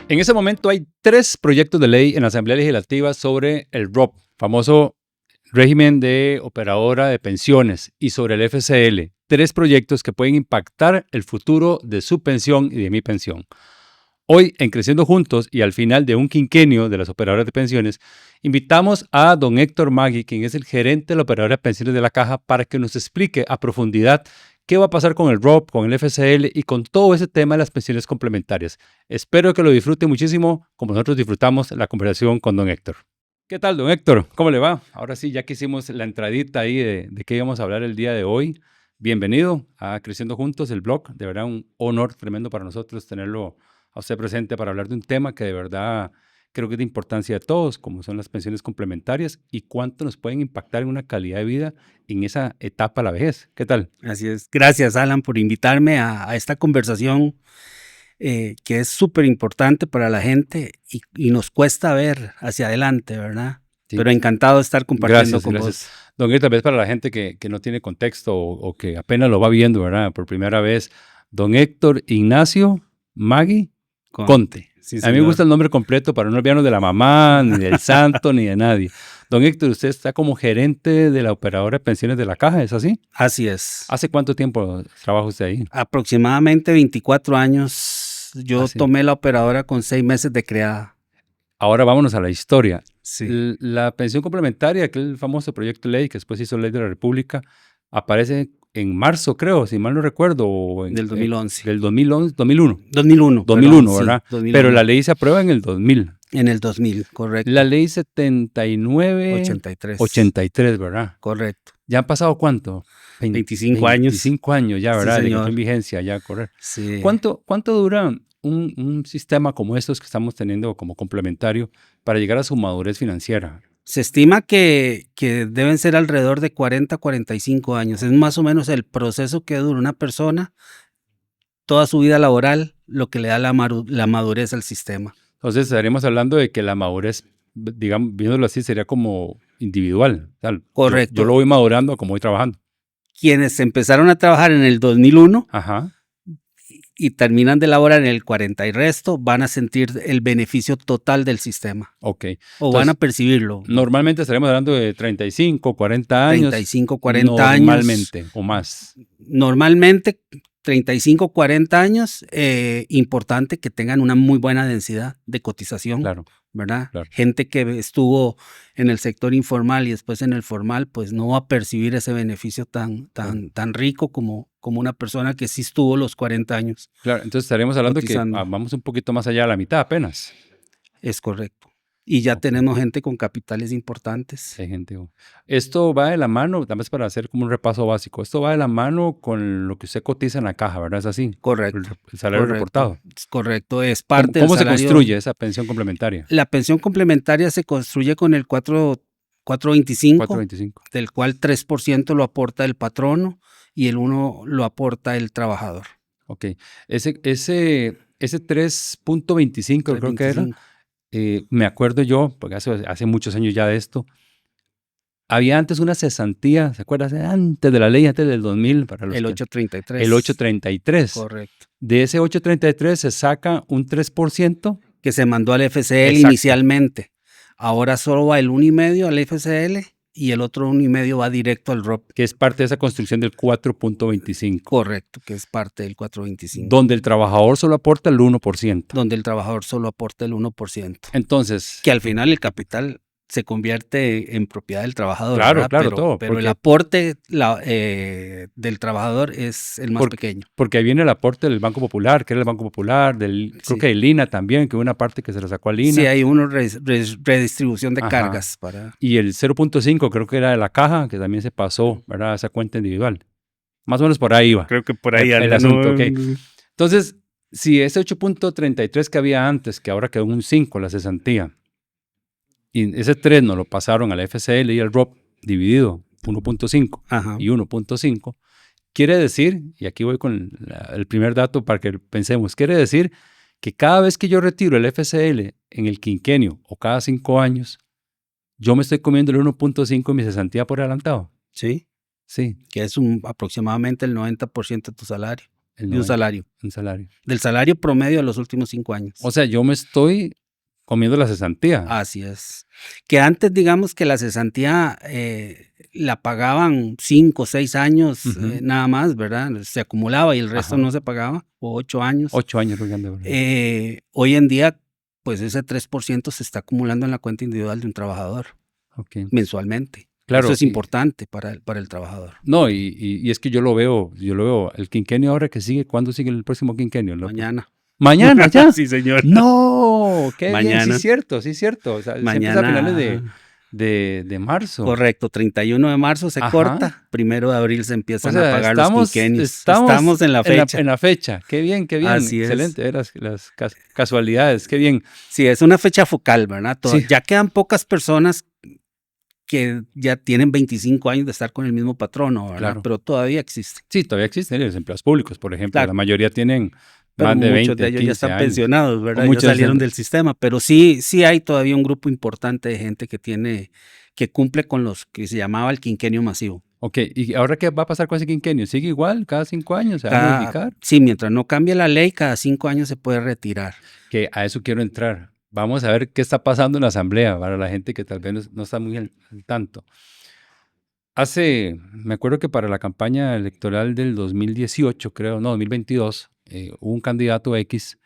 En ese momento hay 3 proyectos de ley en la Asamblea Legislativa sobre el ROP, famoso régimen de operadora de pensiones, y sobre el FCL. 3 proyectos que pueden impactar el futuro de su pensión y de mi pensión. Hoy, en Creciendo Juntos y al final de un quinquenio de las operadoras de pensiones, invitamos a don Héctor Magui, quien es el gerente de la operadora de pensiones de la Caja, para que nos explique a profundidad qué va a pasar con el ROP, con el FCL y con todo ese tema de las pensiones complementarias. Espero que lo disfrute muchísimo, como nosotros disfrutamos la conversación con don Héctor. ¿Qué tal, don Héctor? ¿Cómo le va? Ahora sí, ya que hicimos la entradita ahí de qué íbamos a hablar el día de hoy, bienvenido a Creciendo Juntos, el blog. De verdad, un honor tremendo para nosotros tenerlo a usted presente para hablar de un tema que de verdad creo que es de importancia de todos, como son las pensiones complementarias y cuánto nos pueden impactar en una calidad de vida en esa etapa de la vejez. ¿Qué tal? Así es. Gracias, Alan, por invitarme a esta conversación que es súper importante para la gente y nos cuesta ver hacia adelante, ¿verdad? Sí. Pero encantado de estar compartiendo con gracias. vos. Don Héctor, tal vez para la gente que no tiene contexto o que apenas lo va viendo, ¿verdad? Por primera vez, don Héctor Ignacio Magui Conte. Sí, A mí me señor. gusta el nombre completo para no olvidarnos de la mamá, ni del santo, ni de nadie. Don Héctor, usted está como gerente de la operadora de pensiones de la Caja, ¿es así? Así es. ¿Hace cuánto tiempo trabaja usted ahí? Aproximadamente 24 años. Yo sí. tomé la operadora con 6 meses de creada. Ahora vámonos a la historia. Sí. La pensión complementaria, aquel famoso proyecto de ley que después hizo Ley de la República, aparece en marzo, creo, si mal no recuerdo. Del 2011. Del 2011, 2001. 2001. 2001, perdón, ¿verdad? Sí, 2001. Pero la ley se aprueba en el 2000. En el 2000, correcto. La ley 79... 83, ¿verdad? Correcto. ¿Ya han pasado cuánto? 25 años. 25 años ya, ¿verdad? Sí, De que señor. está en vigencia ya, correcto. Sí. ¿Cuánto dura un sistema como estos que estamos teniendo como complementario para llegar a su madurez financiera? Se estima que deben ser alrededor de 40 a 45 años. Es más o menos el proceso que dura una persona toda su vida laboral, lo que le da la madurez al sistema. Entonces estaríamos hablando de que la madurez, digamos, viéndolo así, sería como individual. Tal. Correcto. Yo lo voy madurando como voy trabajando. Quienes empezaron a trabajar en el 2001 Ajá. y terminan de laborar en el 40 y resto, van a sentir el beneficio total del sistema. Ok. O van a percibirlo. Normalmente estaríamos hablando de 35, 40 años. 35, 40 años. Normalmente, o más. Normalmente, 35, 40 años, importante que tengan una muy buena densidad de cotización. Claro. ¿Verdad? Claro. Gente que estuvo en el sector informal y después en el formal, pues no va a percibir ese beneficio tan rico como una persona que sí estuvo los 40 años. Claro, entonces estaríamos hablando cotizando. que vamos un poquito más allá de la mitad apenas. Es correcto. Y ya tenemos gente con capitales importantes. Hay gente. Esto va de la mano, tal vez para hacer como un repaso básico, esto va de la mano con lo que usted cotiza en la Caja, ¿verdad? Es así. Correcto. El salario reportado. Correcto, es parte ¿Cómo del salario. se construye esa pensión complementaria? La pensión complementaria se construye con el 425, 425. del cual 3% lo aporta el patrono y el 1% lo aporta el trabajador. Ok. Ese 3.25 creo que era. Me acuerdo yo, porque hace muchos años ya de esto, había antes una cesantía, ¿se acuerdan? Antes de la ley, antes del 2000. Para los el 833. El 833. Correcto. De ese 833 se saca un 3%. Que se mandó al FCL. Exacto. Inicialmente. Ahora solo va el 1,5% al FCL y el otro 1,5% va directo al ROP. Que es parte de esa construcción del 4.25. Correcto, que es parte del 4.25. Donde el trabajador solo aporta el 1%. Donde el trabajador solo aporta el 1%. Entonces. Que al final el capital se convierte en propiedad del trabajador. Claro, ¿verdad? claro, todo. Pero el aporte del trabajador es el más pequeño. Porque ahí viene el aporte del Banco Popular, que era el Banco Popular, creo que el INA también, que hubo una parte que se le sacó al INA. Sí, hay una redistribución de cargas. Y el 0.5 creo que era de la Caja, que también se pasó, ¿verdad? A esa cuenta individual. Más o menos por ahí iba. Creo que por ahí el asunto, okay. Entonces, si ese 8.33 que había antes, que ahora quedó un 5 la cesantía, y ese 3 nos lo pasaron al FCL y al ROP dividido 1.5 y 1.5, quiere decir, y aquí voy con el primer dato para que pensemos, quiere decir que cada vez que yo retiro el FCL en el quinquenio o cada 5 años, yo me estoy comiendo el 1.5 en mi cesantía por adelantado. Sí. Sí. Que es aproximadamente el 90% de tu salario. El de un 90, salario, un salario. del salario promedio de los últimos 5 años. O sea, yo me estoy comiendo la cesantía. Así es. Que antes, digamos que la cesantía la pagaban 5 o 6 años nada más, ¿verdad? Se acumulaba y el resto no se pagaba, o 8 años. 8 años, creo que anda, ¿verdad? Hoy en día, pues ese 3% se está acumulando en la cuenta individual de un trabajador mensualmente. Claro, eso es importante para el trabajador. No, y es que yo lo veo, el quinquenio ahora que sigue, ¿cuándo sigue el próximo quinquenio? Mañana. ¿Mañana ya? Sí, señor. No, qué Mañana. bien, sí, cierto. O sea, Mañana. se empieza a finales de marzo. Correcto, 31 de marzo se corta, 1 de abril se empiezan a pagar los quinquenios. Estamos en la fecha. En la fecha, qué bien. Así Excelente, las casualidades, qué bien. Sí, es una fecha focal, ¿verdad? Sí. Ya quedan pocas personas que ya tienen 25 años de estar con el mismo patrono, ¿verdad? Claro. Pero todavía existe. Sí, todavía existen los empleados públicos, por ejemplo. Claro. La mayoría tienen pero más de 20, muchos de ellos 15 ya están años. pensionados, ¿verdad? Muchos ya salieron del sistema, pero sí hay todavía un grupo importante de gente que cumple con los que se llamaba el quinquenio masivo. Ok, ¿y ahora qué va a pasar con ese quinquenio? ¿Sigue igual cada 5 años? ¿Se va a modificar? Sí, mientras no cambie la ley, cada 5 años se puede retirar. Que a eso quiero entrar. Vamos a ver qué está pasando en la asamblea para la gente que tal vez no está muy al tanto. Me acuerdo que para la campaña electoral del 2018, 2022, hubo un candidato X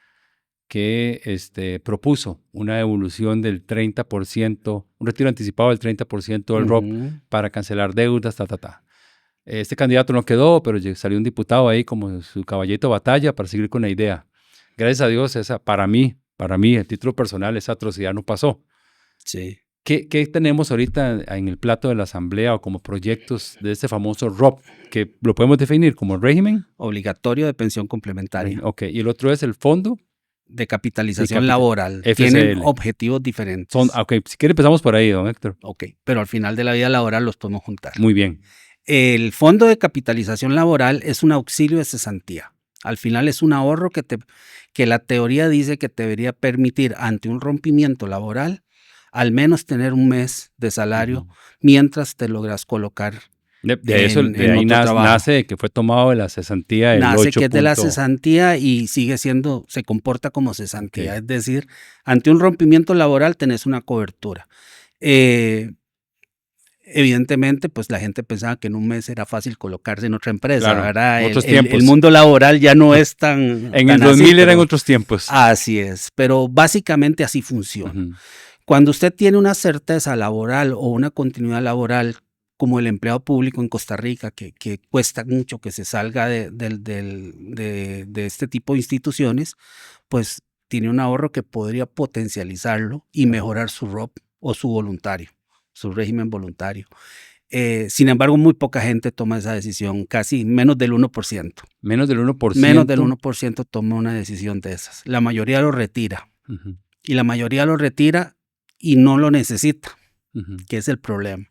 que propuso una devolución del 30%, un retiro anticipado del 30% del ROP para cancelar deudas, Este candidato no quedó, pero salió un diputado ahí como su caballito de batalla para seguir con la idea. Gracias a Dios, para mí, a título personal, esa atrocidad no pasó. Sí. ¿Qué tenemos ahorita en el plato de la asamblea o como proyectos de este famoso ROP, que lo podemos definir como régimen? Obligatorio de pensión complementaria. Ok, y el otro es el fondo de capitalización laboral. FCL. Tienen objetivos diferentes. Ok, si quiere empezamos por ahí, don Héctor. Ok, pero al final de la vida laboral los podemos juntar. Muy bien. El fondo de capitalización laboral es un auxilio de cesantía. Al final es un ahorro que la teoría dice que te debería permitir ante un rompimiento laboral al menos tener un mes de salario mientras te logras colocar. De ahí nace que fue tomado de la cesantía del 8. Nace que es de la cesantía y se comporta como cesantía. Es decir, ante un rompimiento laboral tenés una cobertura. Evidentemente, pues la gente pensaba que en un mes era fácil colocarse en otra empresa, claro, ¿verdad? Otros tiempos. El mundo laboral ya no es tan... En el 2000 eran otros tiempos. Así es, pero básicamente así funciona. Cuando usted tiene una certeza laboral o una continuidad laboral, como el empleado público en Costa Rica, que cuesta mucho que se salga de este tipo de instituciones, pues tiene un ahorro que podría potencializarlo y mejorar su ROP o su voluntario, su régimen voluntario. Sin embargo, muy poca gente toma esa decisión, casi menos del 1%. Menos del 1%. Menos del 1% toma una decisión de esas. La mayoría lo retira. Y la mayoría lo retira y no lo necesita, que es el problema,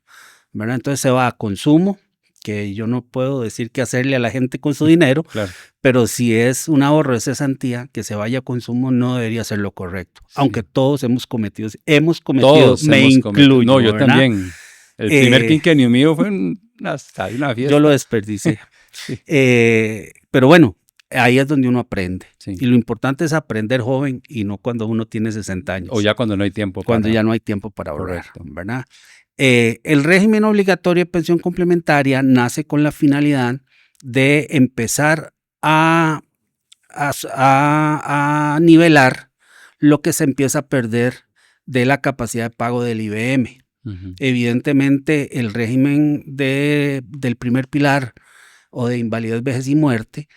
¿verdad? Entonces se va a consumo, que yo no puedo decir qué hacerle a la gente con su dinero, claro. Pero si es un ahorro de cesantía, que se vaya a consumo no debería ser lo correcto, sí. Aunque todos hemos cometido, todos me hemos incluyo. Cometido. No, yo ¿verdad? También. El primer quinquenio mío fue una fiesta. Yo lo desperdicié. Sí. Pero bueno, ahí es donde uno aprende. Sí. Y lo importante es aprender joven y no cuando uno tiene 60 años. O ya cuando no hay tiempo. Cuando ya no hay tiempo para ahorrar, correcto. ¿verdad? El régimen obligatorio de pensión complementaria nace con la finalidad de empezar a nivelar lo que se empieza a perder de la capacidad de pago del IBM. Evidentemente, el régimen del primer pilar o de invalidez, vejez y muerte,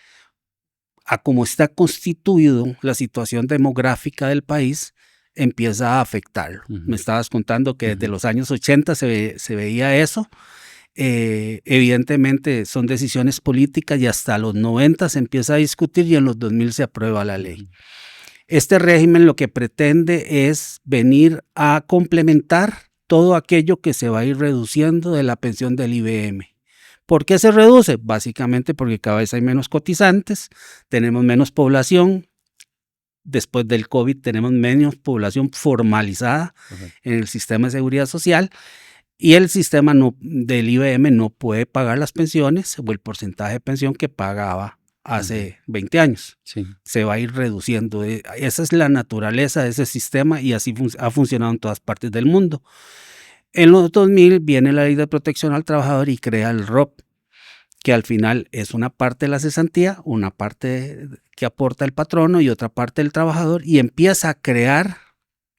a como está constituido la situación demográfica del país, empieza a afectarlo. Me estabas contando que desde los años 80 se veía eso. Evidentemente son decisiones políticas y hasta los 90 se empieza a discutir y en los 2000 se aprueba la ley. Este régimen lo que pretende es venir a complementar todo aquello que se va a ir reduciendo de la pensión del IBM. ¿Por qué se reduce? Básicamente porque cada vez hay menos cotizantes, tenemos menos población. Después del COVID tenemos menos población formalizada en el sistema de seguridad social y el sistema del IBM no puede pagar las pensiones o el porcentaje de pensión que pagaba hace 20 años. Sí. Se va a ir reduciendo. Esa es la naturaleza de ese sistema y así ha funcionado en todas partes del mundo. En los 2000 viene la Ley de Protección al Trabajador y crea el ROP, que al final es una parte de la cesantía, una parte que aporta el patrono y otra parte del trabajador, y empieza a crear,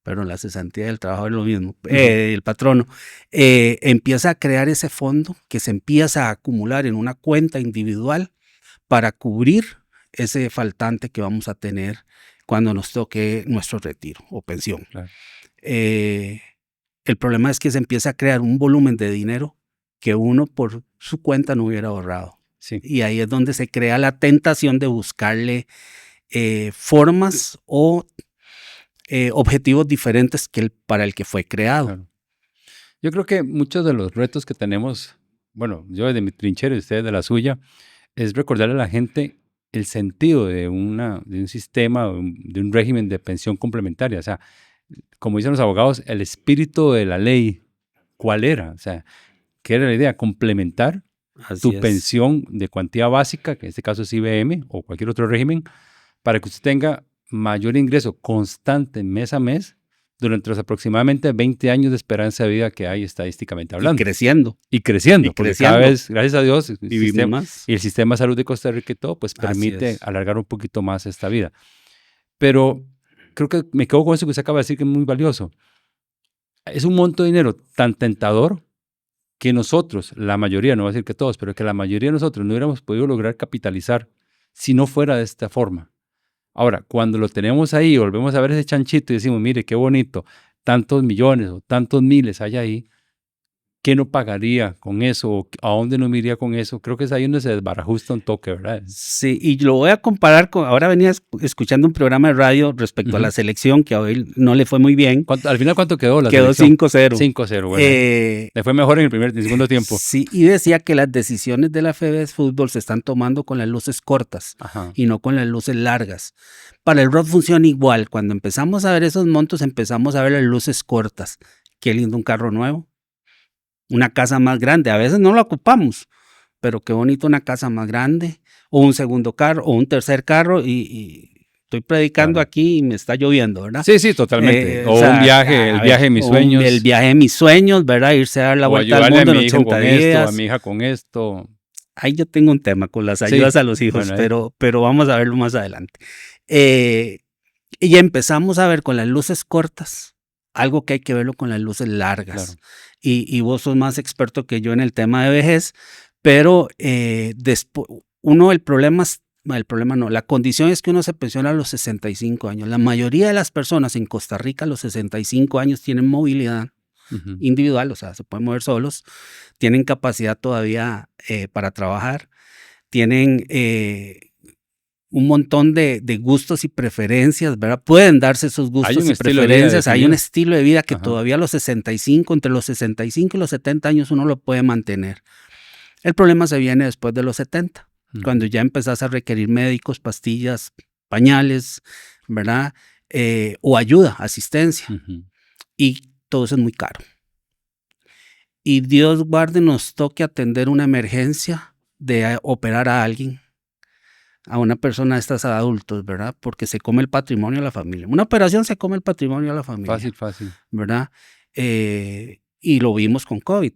pero la cesantía del trabajador es lo mismo, el patrono, empieza a crear ese fondo que se empieza a acumular en una cuenta individual para cubrir ese faltante que vamos a tener cuando nos toque nuestro retiro o pensión. Claro. El problema es que se empieza a crear un volumen de dinero que uno por su cuenta no hubiera ahorrado. Sí. Y ahí es donde se crea la tentación de buscarle formas o objetivos diferentes que para el que fue creado. Claro. Yo creo que muchos de los retos que tenemos, bueno, yo desde mi trinchera y ustedes de la suya, es recordarle a la gente el sentido de un sistema, de un régimen de pensión complementaria. O sea, como dicen los abogados, el espíritu de la ley, ¿cuál era? O sea, ¿qué era la idea? Complementar tu pensión de cuantía básica, que en este caso es IBM o cualquier otro régimen, para que usted tenga mayor ingreso constante mes a mes durante los aproximadamente 20 años de esperanza de vida que hay estadísticamente hablando. Y creciendo. Porque cada vez, gracias a Dios, el sistema de salud de Costa Rica y todo, pues permite alargar un poquito más esta vida. Pero creo que me quedo con eso que usted acaba de decir, que es muy valioso. Es un monto de dinero tan tentador que nosotros, la mayoría, no voy a decir que todos, pero que la mayoría de nosotros no hubiéramos podido lograr capitalizar si no fuera de esta forma. Ahora, cuando lo tenemos ahí, volvemos a ver ese chanchito y decimos, mire, qué bonito, tantos millones o tantos miles hay ahí, ¿qué no pagaría con eso? ¿O a dónde no me iría con eso? Creo que es ahí donde se desbarajusta un toque, ¿verdad? Sí, y lo voy a comparar con, ahora venía escuchando un programa de radio respecto a la selección, que a hoy no le fue muy bien. ¿Al final cuánto quedó la selección? Quedó 5-0. 5-0, bueno. Le fue mejor en el segundo tiempo. Sí, y decía que las decisiones de la FEBES Fútbol se están tomando con las luces cortas y no con las luces largas. Para el ROP funciona igual. Cuando empezamos a ver esos montos, empezamos a ver las luces cortas. Qué lindo un carro nuevo. Una casa más grande, a veces no la ocupamos, pero qué bonito una casa más grande, o un segundo carro, o un tercer carro, y estoy predicando aquí y me está lloviendo, ¿verdad? Sí, totalmente. O un viaje, el viaje de mis sueños. El viaje de mis sueños, ¿verdad? Irse a dar la vuelta al mundo en 80 días. A mi hija con esto. Ahí yo tengo un tema con las ayudas a los hijos, pero vamos a verlo más adelante. Y ya empezamos a ver con las luces cortas, algo que hay que verlo con las luces largas. Claro. Y vos sos más experto que yo en el tema de vejez, pero la condición es que uno se pensiona a los 65 años. La mayoría de las personas en Costa Rica a los 65 años tienen movilidad individual, o sea, se pueden mover solos, tienen capacidad todavía para trabajar, tienen un montón de gustos y preferencias, ¿verdad? Pueden darse esos gustos y preferencias. Hay un estilo de vida que todavía a los 65, entre los 65 y los 70 años uno lo puede mantener. El problema se viene después de los 70, cuando ya empezás a requerir médicos, pastillas, pañales, ¿verdad? O ayuda, asistencia. Y todo eso es muy caro. Y Dios guarde nos toque atender una emergencia de operar a alguien, a una persona de estas adultos, ¿verdad? Porque se come el patrimonio de la familia. Una operación se come el patrimonio de la familia. Fácil. ¿Verdad? Y lo vimos con COVID.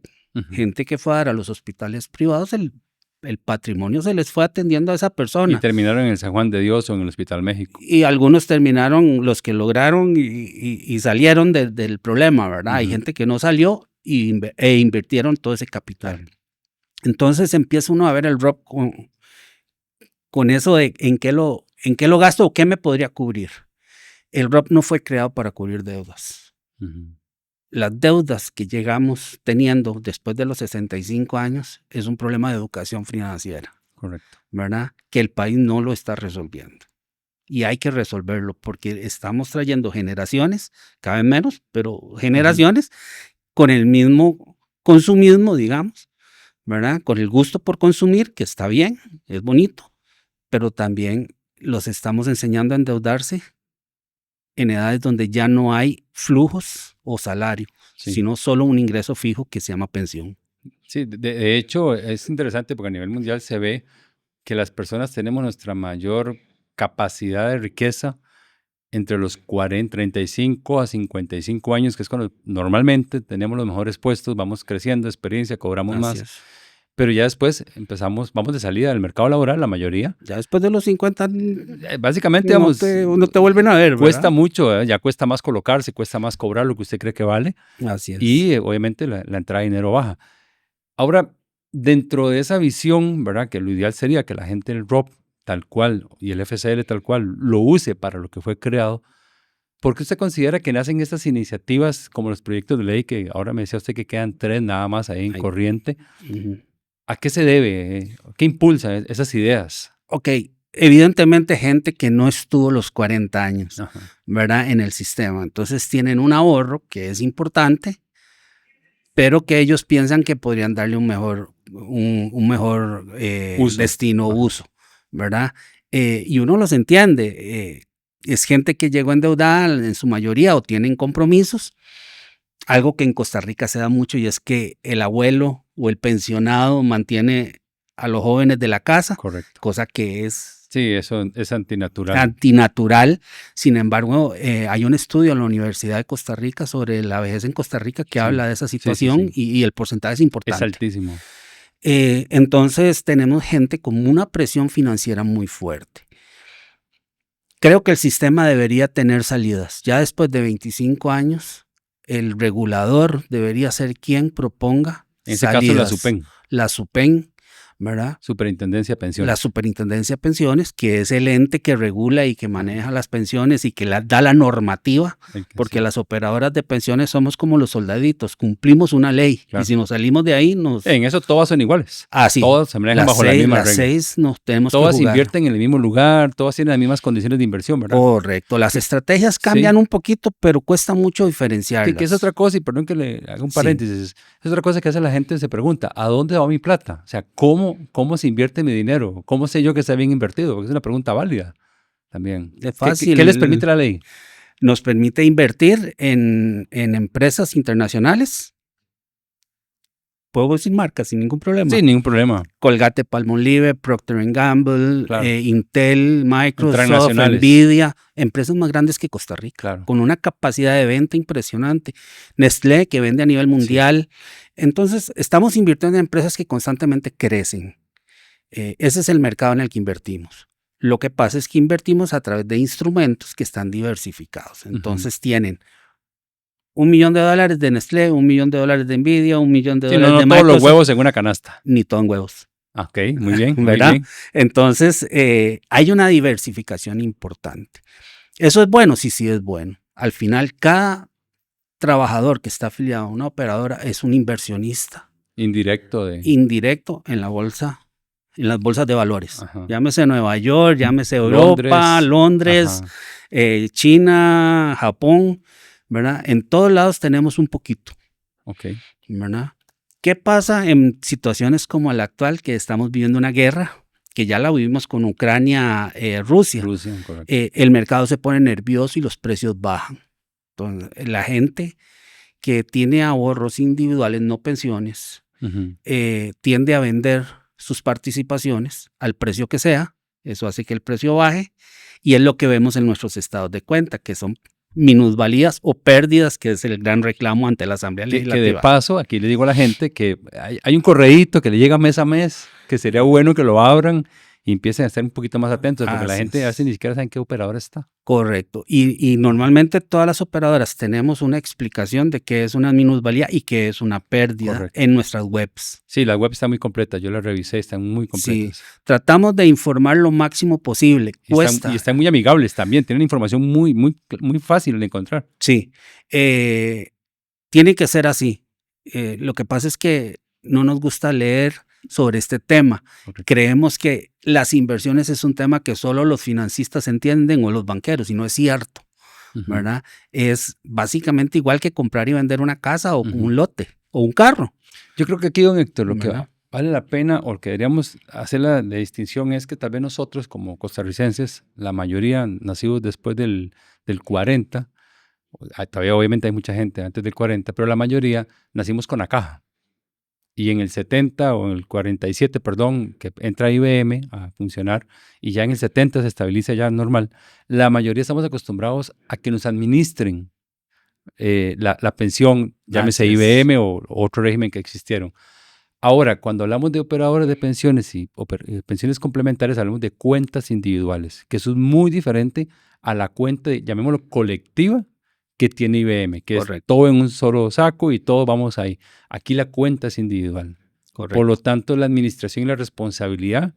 Gente que fue a dar a los hospitales privados, el patrimonio se les fue atendiendo a esa persona. Y terminaron en el San Juan de Dios o en el Hospital México. Y algunos terminaron, los que lograron y salieron del problema, ¿verdad? Hay gente que no salió e invirtieron todo ese capital. Entonces empieza uno a ver el ROP con eso de en qué lo gasto o qué me podría cubrir. El ROP no fue creado para cubrir deudas. Las deudas que llegamos teniendo después de los 65 años es un problema de educación financiera. Correcto. ¿Verdad? Que el país no lo está resolviendo. Y hay que resolverlo porque estamos trayendo generaciones, cada vez menos, pero generaciones con el mismo consumismo, digamos, ¿verdad? Con el gusto por consumir, que está bien, es bonito, pero también los estamos enseñando a endeudarse en edades donde ya no hay flujos o salario, sino solo un ingreso fijo que se llama pensión. Sí, de hecho es interesante porque a nivel mundial se ve que las personas tenemos nuestra mayor capacidad de riqueza entre los 35 a 55 años, que es cuando normalmente tenemos los mejores puestos, vamos creciendo, experiencia, cobramos Así más, es. pero ya después vamos de salida del mercado laboral, la mayoría. Ya después de los 50 Básicamente, no digamos, no te vuelven a ver, cuesta ¿verdad? mucho, ya cuesta más colocarse, cuesta más cobrar lo que usted cree que vale, Así es. y obviamente la entrada de dinero baja. Ahora, dentro de esa visión, ¿verdad? Que lo ideal sería que la gente del ROP tal cual y el FCL tal cual lo use para lo que fue creado. ¿Por qué usted considera que nacen estas iniciativas como los proyectos de ley, que ahora me decía usted que quedan 3 nada más ahí en Ay, corriente? ujú. ¿A qué se debe? ¿Qué impulsa esas ideas? Ok, evidentemente gente que no estuvo los 40 años, Ajá. ¿verdad? En el sistema. Entonces tienen un ahorro que es importante, pero que ellos piensan que podrían darle un mejor Uso. destino o Ajá. uso, ¿verdad? Y uno los entiende. Es gente que llegó endeudada en su mayoría o tienen compromisos. Algo que en Costa Rica se da mucho y es que el abuelo o el pensionado mantiene a los jóvenes de la casa, Correcto. cosa que es Sí, eso es antinatural. antinatural. Sin embargo, hay un estudio en la Universidad de Costa Rica sobre la vejez en Costa Rica que Sí, habla de esa sí, situación sí. y el porcentaje es Es importante. altísimo. Entonces tenemos gente con una presión financiera muy fuerte. Creo que el sistema debería tener salidas. Ya después de 25 años, el regulador debería ser quien proponga En este caso, la salidas. SUPEN, La SUPEN, ¿verdad? Superintendencia de Pensiones. La Superintendencia de Pensiones, que es el ente que regula y que maneja las pensiones y que da la normativa, porque Sí, las operadoras de pensiones somos como los soldaditos, cumplimos una ley claro. y si nos salimos de ahí En eso todas son iguales. Sí, Todas se manejan bajo las mismas reglas. Las 6 nos tenemos Todas que jugar. invierten en el mismo lugar, todas tienen las mismas condiciones de inversión, ¿verdad? Correcto, las estrategias cambian un poquito, pero cuesta mucho diferenciarlas. Que es otra cosa, y perdón que le haga un paréntesis, es otra cosa que hace la gente, se pregunta, ¿a dónde va mi plata? O sea, ¿cómo se invierte mi dinero? ¿Cómo sé yo que está bien invertido? Porque es una pregunta válida también. Es fácil. ¿Qué les permite la ley? Nos permite invertir en empresas internacionales. Puedo decir marcas sin ningún problema. Sí, ningún problema. Colgate, Palmolive, Procter & Gamble, Claro. Intel, Microsoft, Transnacionales. Nvidia, empresas más grandes que Costa Rica, Claro. con una capacidad de venta impresionante. Nestlé, que vende a nivel mundial. Sí. Entonces, estamos invirtiendo en empresas que constantemente crecen. Ese es el mercado en el que invertimos. Lo que pasa es que invertimos a través de instrumentos que están diversificados. Entonces, tienen $1 millón de Nestlé, $1 millón de Nvidia, $1 millón de no Microsoft. todos los huevos en una canasta. Ni todo en huevos. Ok, muy bien. ¿Verdad? Muy bien. Entonces, hay una diversificación importante. ¿Eso es bueno? Sí, sí es bueno. Al final, cada trabajador que está afiliado a una operadora es un inversionista. Indirecto en la bolsa, en las bolsas de valores. Ajá. Llámese Nueva York, llámese Europa, Londres, China, Japón, ¿verdad? En todos lados tenemos un poquito. Ok. ¿Verdad? ¿Qué pasa en situaciones como la actual, que estamos viviendo una guerra, que ya la vivimos con Ucrania, Rusia? Correcto. El mercado se pone nervioso y los precios bajan. Entonces, la gente que tiene ahorros individuales, no pensiones, tiende a vender sus participaciones al precio que sea. Eso hace que el precio baje y es lo que vemos en nuestros estados de cuenta, que son minusvalías o pérdidas, que es el gran reclamo ante la Asamblea Legislativa. Que de paso, aquí le digo a la gente que hay un correíto que le llega mes a mes, que sería bueno que lo abran y empiecen a estar un poquito más atentos, porque la gente a veces ni siquiera sabe en qué operadora está. Correcto. Y normalmente todas las operadoras tenemos una explicación de qué es una minusvalía y qué es una pérdida en nuestras webs. Sí, la web está muy completa, yo la revisé, están muy completas. Sí, tratamos de informar lo máximo posible. Y están muy amigables también, tienen información muy fácil de encontrar. Sí, tiene que ser así. Lo que pasa es que no nos gusta leer sobre este tema. Creemos que las inversiones es un tema que solo los financistas entienden o los banqueros, y no es cierto, ¿verdad? Es básicamente igual que comprar y vender una casa o un lote o un carro. Yo creo que aquí, don Héctor, lo que vale la pena o lo que deberíamos hacer la distinción es que tal vez nosotros como costarricenses, la mayoría nacidos después del 40, todavía obviamente hay mucha gente antes del 40, pero la mayoría nacimos con la caja. y en el 70 o en el 47, perdón, que entra IBM a funcionar y ya en el 70 se estabiliza ya normal, la mayoría estamos acostumbrados a que nos administren la pensión, llámese Así es. IBM o otro régimen que existieron. Ahora, cuando hablamos de operadores de pensiones y pensiones complementarias, hablamos de cuentas individuales, que eso es muy diferente a la cuenta, llamémoslo colectiva, que tiene IBM, que Correcto. es todo en un solo saco y todos vamos ahí. Aquí la cuenta es individual. Correcto. Por lo tanto, la administración y la responsabilidad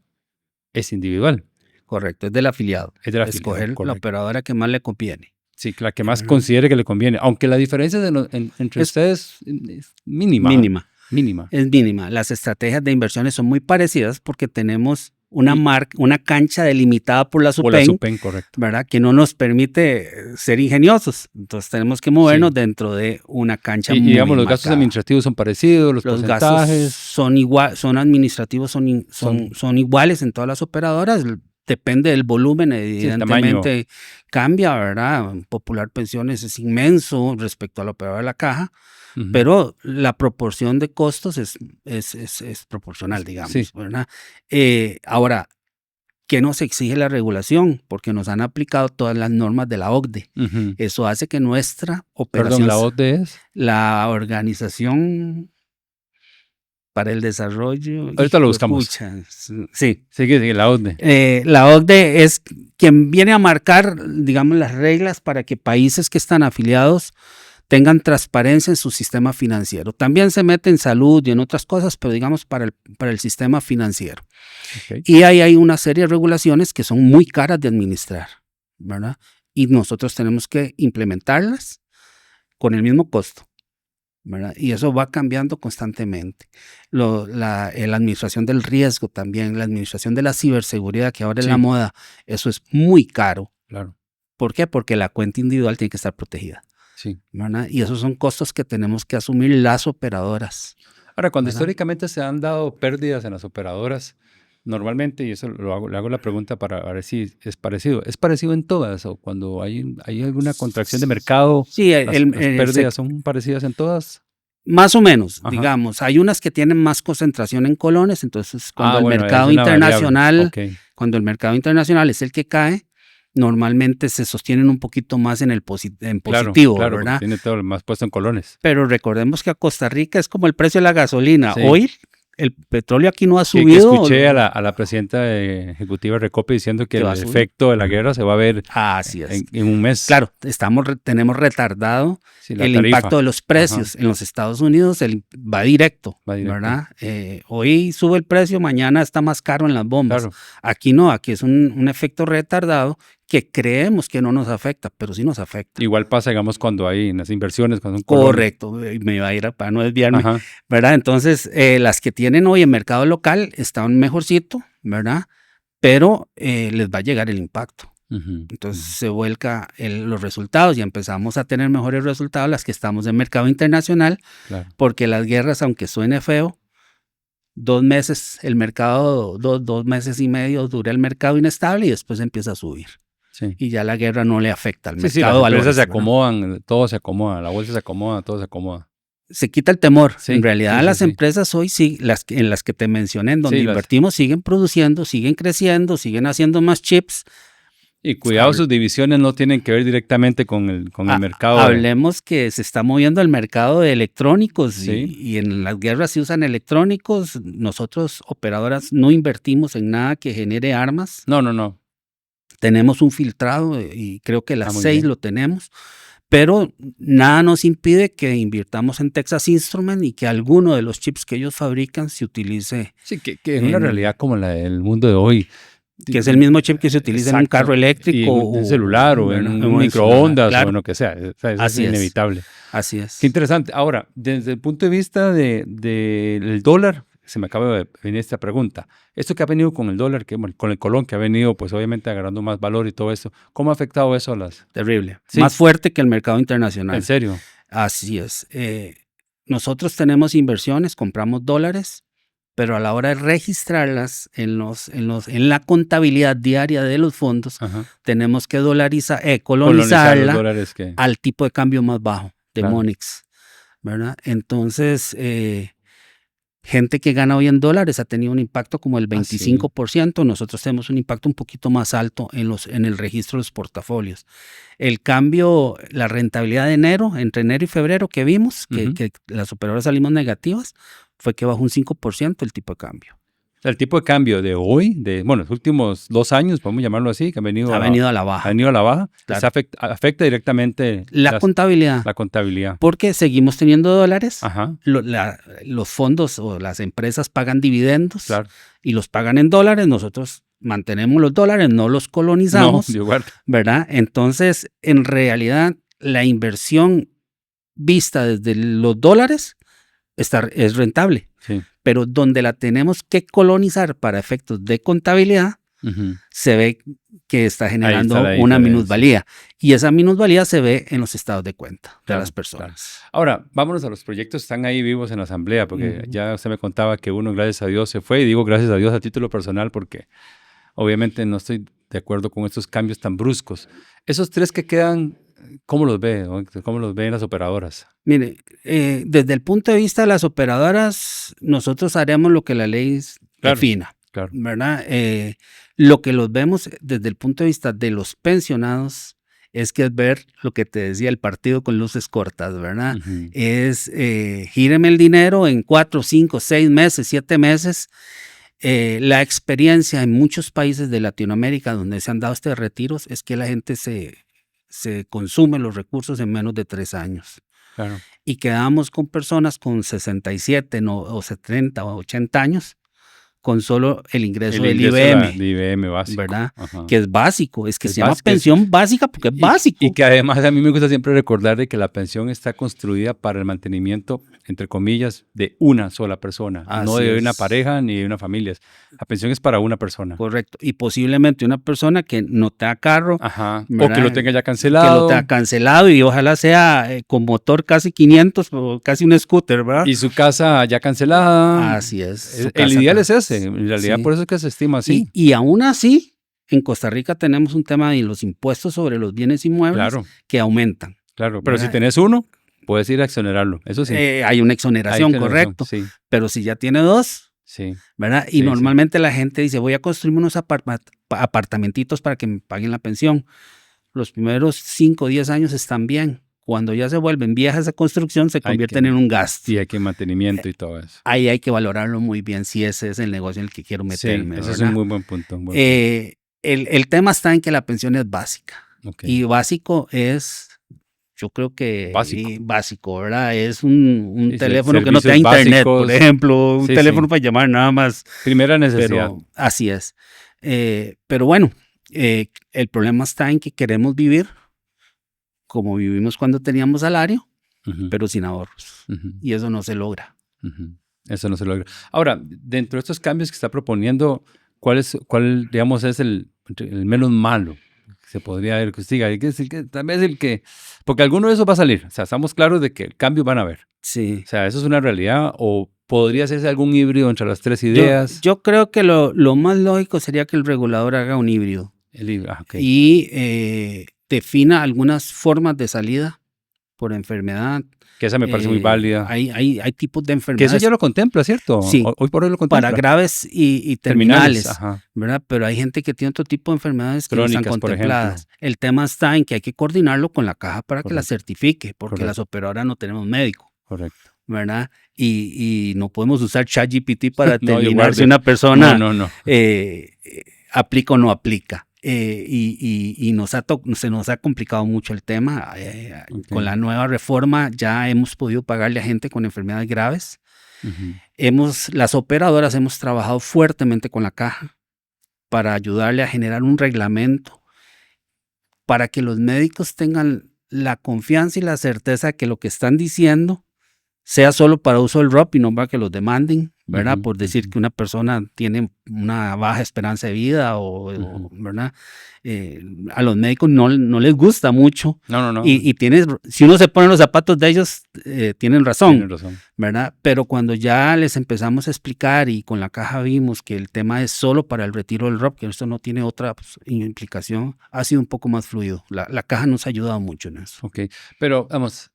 es individual. Correcto, es del afiliado. Es del afiliado, Escoger la correcto. operadora que más le conviene. Sí, la que más Ujú. considere que le conviene. Aunque la diferencia entre Es ustedes es mínima. mínima. Mínima. Es mínima. Las estrategias de inversiones son muy parecidas porque tenemos una cancha delimitada por la Por la SUPEN, SUPEN, correcto. ¿verdad? Que no nos permite ser ingeniosos. Entonces tenemos que movernos dentro de una cancha Y muy digamos, los gastos marcada. administrativos son parecidos, los Los porcentajes. gastos son igual, son administrativos, son iguales en todas las operadoras. Depende del volumen, el tamaño. evidentemente cambia, ¿verdad? Popular Pensiones es inmenso respecto a la operadora de la caja, Ujú. pero la proporción de costos es proporcional, digamos, Sí. ¿verdad? Ahora, ¿qué nos exige la regulación? Porque nos han aplicado todas las normas de la OCDE. Ujú. Eso hace que nuestra operación, Perdón, la OCDE es. la Organización para el Desarrollo. Ahorita lo hijo de buscamos. pucha, sí. Sigue, la OCDE. La OCDE es quien viene a marcar, digamos, las reglas para que países que están afiliados tengan transparencia en su sistema financiero. También se mete en salud y en otras cosas, pero digamos para el sistema financiero. Ok. Y ahí hay una serie de regulaciones que son muy caras de administrar, ¿verdad? Y nosotros tenemos que implementarlas con el mismo costo, ¿verdad? Y eso va cambiando constantemente. La administración del riesgo también, la administración de la ciberseguridad, que ahora es Sí. la moda, eso es muy caro. Claro. ¿Por qué? Porque la cuenta individual tiene que estar protegida, Sí. ¿verdad? Y esos son costos que tenemos que asumir las operadoras. Ahora, cuando ¿Verdad? históricamente se han dado pérdidas en las operadoras, normalmente, y eso le hago la pregunta para ver si es parecido. ¿Es parecido en todas? ¿O cuando hay alguna contracción de mercado, Sí, las pérdidas son parecidas en todas? más o menos, Ajá. digamos. Hay unas que tienen más concentración en colones, entonces cuando el bueno, mercado es una internacional, variable. Ok. cuando el mercado internacional es el que cae, normalmente se sostienen un poquito más en positivo, Claro, ¿verdad? porque tiene todo lo más puesto en colones. Pero recordemos que a Costa Rica es como el precio de la gasolina. Sí. Hoy el petróleo aquí no ha Que subido. escuché a la presidenta ejecutiva Recope diciendo que Que el va a subir. efecto de la guerra se va a ver Así es. en un mes. Claro, tenemos retardado Sí, la el tarifa. impacto de los precios. En los Estados Unidos va directo, ¿verdad? Hoy sube el precio, mañana está más caro en las bombas. Claro. Aquí no, aquí es un efecto retardado que creemos que no nos afecta, pero sí nos afecta. Igual pasa, digamos, cuando hay en las inversiones, cuando son colones. Correcto, me iba a ir para no desviarme, Ajá. ¿verdad? Entonces, las que tienen hoy en mercado local están mejorcito, ¿verdad? Pero les va a llegar el impacto. Ujú. Entonces se vuelca los resultados y empezamos a tener mejores resultados las que estamos en mercado internacional, Claro. porque las guerras, aunque suene feo, 2 meses el mercado, 2 meses y medio dura el mercado inestable y después empieza a subir. Sí. Y ya la guerra no le afecta al Sí, mercado. sí, las valores, empresas se ¿verdad? acomodan, todo se acomoda, la bolsa se acomoda, todo se acomoda. Se quita el temor. Sí, en realidad sí, las sí. empresas hoy sí, en las que te mencioné, en donde Sí, invertimos, siguen produciendo, siguen creciendo, siguen haciendo más chips. Y cuidado, sus divisiones no tienen que ver directamente con el mercado. Hablemos que se está moviendo el mercado de electrónicos Sí. y en las guerras se usan electrónicos. Nosotros, operadoras, no invertimos en nada que genere armas. No. Tenemos un filtrado y creo que las muy 6 bien. lo tenemos, pero nada nos impide que invirtamos en Texas Instruments y que alguno de los chips que ellos fabrican se utilice. Sí, que es una realidad como la del mundo de hoy. Que es el mismo chip que se utiliza en un Exacto. carro eléctrico. Y en un celular o en un microondas o en lo que sea. Eso Así es es. inevitable. Así es. Qué interesante. Ahora, desde el punto de vista del dólar, se me acaba de venir esta pregunta. Esto que ha venido con el dólar, con el colón, que ha venido pues obviamente agarrando más valor y todo eso, ¿cómo ha afectado eso a las...? Terrible. Sí. Más fuerte que el mercado internacional. ¿En serio? Así es. Nosotros tenemos inversiones, compramos dólares, pero a la hora de registrarlas en la contabilidad diaria de los fondos, Ajá. tenemos que Colonizar los colonizarla dólares que... al tipo de cambio más bajo de Claro. Monix, ¿verdad? Entonces, Gente que gana hoy en dólares ha tenido un impacto como el Ah, sí. 25%. Nosotros tenemos un impacto un poquito más alto en el registro de los portafolios. El cambio, la rentabilidad de enero, entre enero y febrero que vimos, Ujú. que las operadoras salimos negativas, fue que bajó un 5% el tipo de cambio. O sea, el tipo de cambio de hoy, los últimos 2 años, podemos llamarlo así, que han venido Ha venido a la baja. han venido a la baja, Claro. afecta directamente La contabilidad, la contabilidad. porque seguimos teniendo dólares, Ajá, los fondos o las empresas pagan dividendos claro. y los pagan en dólares, nosotros mantenemos los dólares, no los No, colonizamos, de igual. ¿verdad? Entonces, en realidad, la inversión vista desde los dólares es rentable, Sí. pero donde la tenemos que colonizar para efectos de contabilidad, Ujú. se ve que está generando la una diferencia. minusvalía. Y esa minusvalía se ve en los estados de cuenta de Claro, las personas. Ahora, vámonos a los proyectos que están ahí vivos en la asamblea, porque Ujú. ya usted me contaba que uno, gracias a Dios, se fue, y digo gracias a Dios a título personal, porque obviamente no estoy de acuerdo con estos cambios tan bruscos. Esos 3 que quedan, ¿cómo los ve? ¿Cómo los ven las operadoras? Mire, desde el punto de vista de las operadoras, nosotros haremos lo que la ley Claro, defina, claro. ¿verdad? Lo que los vemos desde el punto de vista de los pensionados es que es ver lo que te decía el partido con luces cortas, ¿verdad? Ujú. Es gíreme el dinero en 4, 5, 6 meses, 7 meses. La experiencia en muchos países de Latinoamérica donde se han dado estos retiros es que la gente se consume los recursos en menos de 3 años. Claro. Y quedamos con personas con 67 o 70 o 80 años con solo el ingreso del ingreso IBM, de IBM básico. ¿verdad? Ajá. Que es básico, es que Es se llama básico, es- pensión básica porque es básico. Y que además a mí me gusta siempre recordar de que la pensión está construida para el mantenimiento, entre comillas, de una sola persona, no Así de una es. pareja ni de una familia. La pensión es para una persona. Correcto. Y posiblemente una persona que no tenga carro, Ajá. O que ¿verdad? lo tenga ya que cancelado. lo tenga cancelado y ojalá sea con motor casi 500 o casi un scooter, ¿verdad? Y su casa ya cancelada. Así es. su El casa ideal es acá. ese. En realidad, Sí. por eso es que se estima así. Y aún así, en Costa Rica tenemos un tema de los impuestos sobre los bienes inmuebles Claro, que aumentan. claro. Pero si ¿verdad? tenés uno, puedes ir a exonerarlo. Eso sí. Hay una exoneración, Ahí tenés razón. correcto. Sí, Pero si ya tiene 2, sí. ¿verdad? Y Sí, normalmente la gente dice, voy a construirme unos apartamentitos para que me paguen la pensión. Los primeros 5 o 10 años están bien. Cuando ya se vuelven viejas esa construcción, se convierten en un gasto. Sí, hay que mantenimiento y todo eso. Ahí hay que valorarlo muy bien si ese es el negocio en el que quiero Sí, meterme. ese es ¿verdad? un muy buen punto. un buen El tema está en que la pensión es básica. punto. Ok. Y básico es, yo creo que Básico. ¿verdad? Es un Sí, teléfono que no servicios tenga internet, básicos. por ejemplo, un Sí, teléfono sí. para llamar nada más. Primera necesidad. Pero así es. Pero bueno, el problema está en que queremos vivir como vivimos cuando teníamos salario, Ujú, pero sin ahorros. ujú, Y eso no se logra. ujú. Eso no se logra. Ahora, dentro de estos cambios que está proponiendo, ¿cuál digamos, es el menos malo? Se podría ver que usted diga, tal vez el que, porque alguno de esos va a salir. O sea, estamos claros de que el cambio van a haber. Sí. O sea, eso es una realidad, o podría hacerse algún híbrido entre las 3 ideas. Yo creo que lo más lógico sería que el regulador haga un híbrido Ok. y defina algunas formas de salida por enfermedad. Que esa me parece muy válida. Hay tipos de Que eso enfermedades ya lo contempla, ¿cierto? Sí. Hoy por hoy lo contempla. para graves y terminales, Ajá. ¿verdad? Pero hay gente que tiene otro tipo de enfermedades que no están Crónicas, por contempladas. ejemplo. El tema está en que hay que coordinarlo con la caja para que la Correcto. certifique, porque Correcto. las operadoras no tenemos médico, Correcto. ¿verdad? Y no podemos usar ChatGPT para No, determinar igual si una persona No. aplica o no aplica. Y se nos ha complicado mucho el tema. Ok. Con la nueva reforma ya hemos podido pagarle a gente con enfermedades graves. Ujú. Las operadoras hemos trabajado fuertemente con la caja para ayudarle a generar un reglamento para que los médicos tengan la confianza y la certeza de que lo que están diciendo sea solo para uso del ROP y no para que los demanden, ¿verdad? Ujú, Por decir que una persona tiene una baja esperanza de vida Ujú. ¿verdad? A los médicos no les gusta mucho. No. Y si uno se pone en los zapatos de ellos, tienen razón, Tiene razón. ¿verdad? Pero cuando ya les empezamos a explicar y con la caja vimos que el tema es solo para el retiro del ROP, que esto no tiene otra implicación, ha sido un poco más fluido. La caja nos ha ayudado mucho en eso. Ok. Pero, vamos,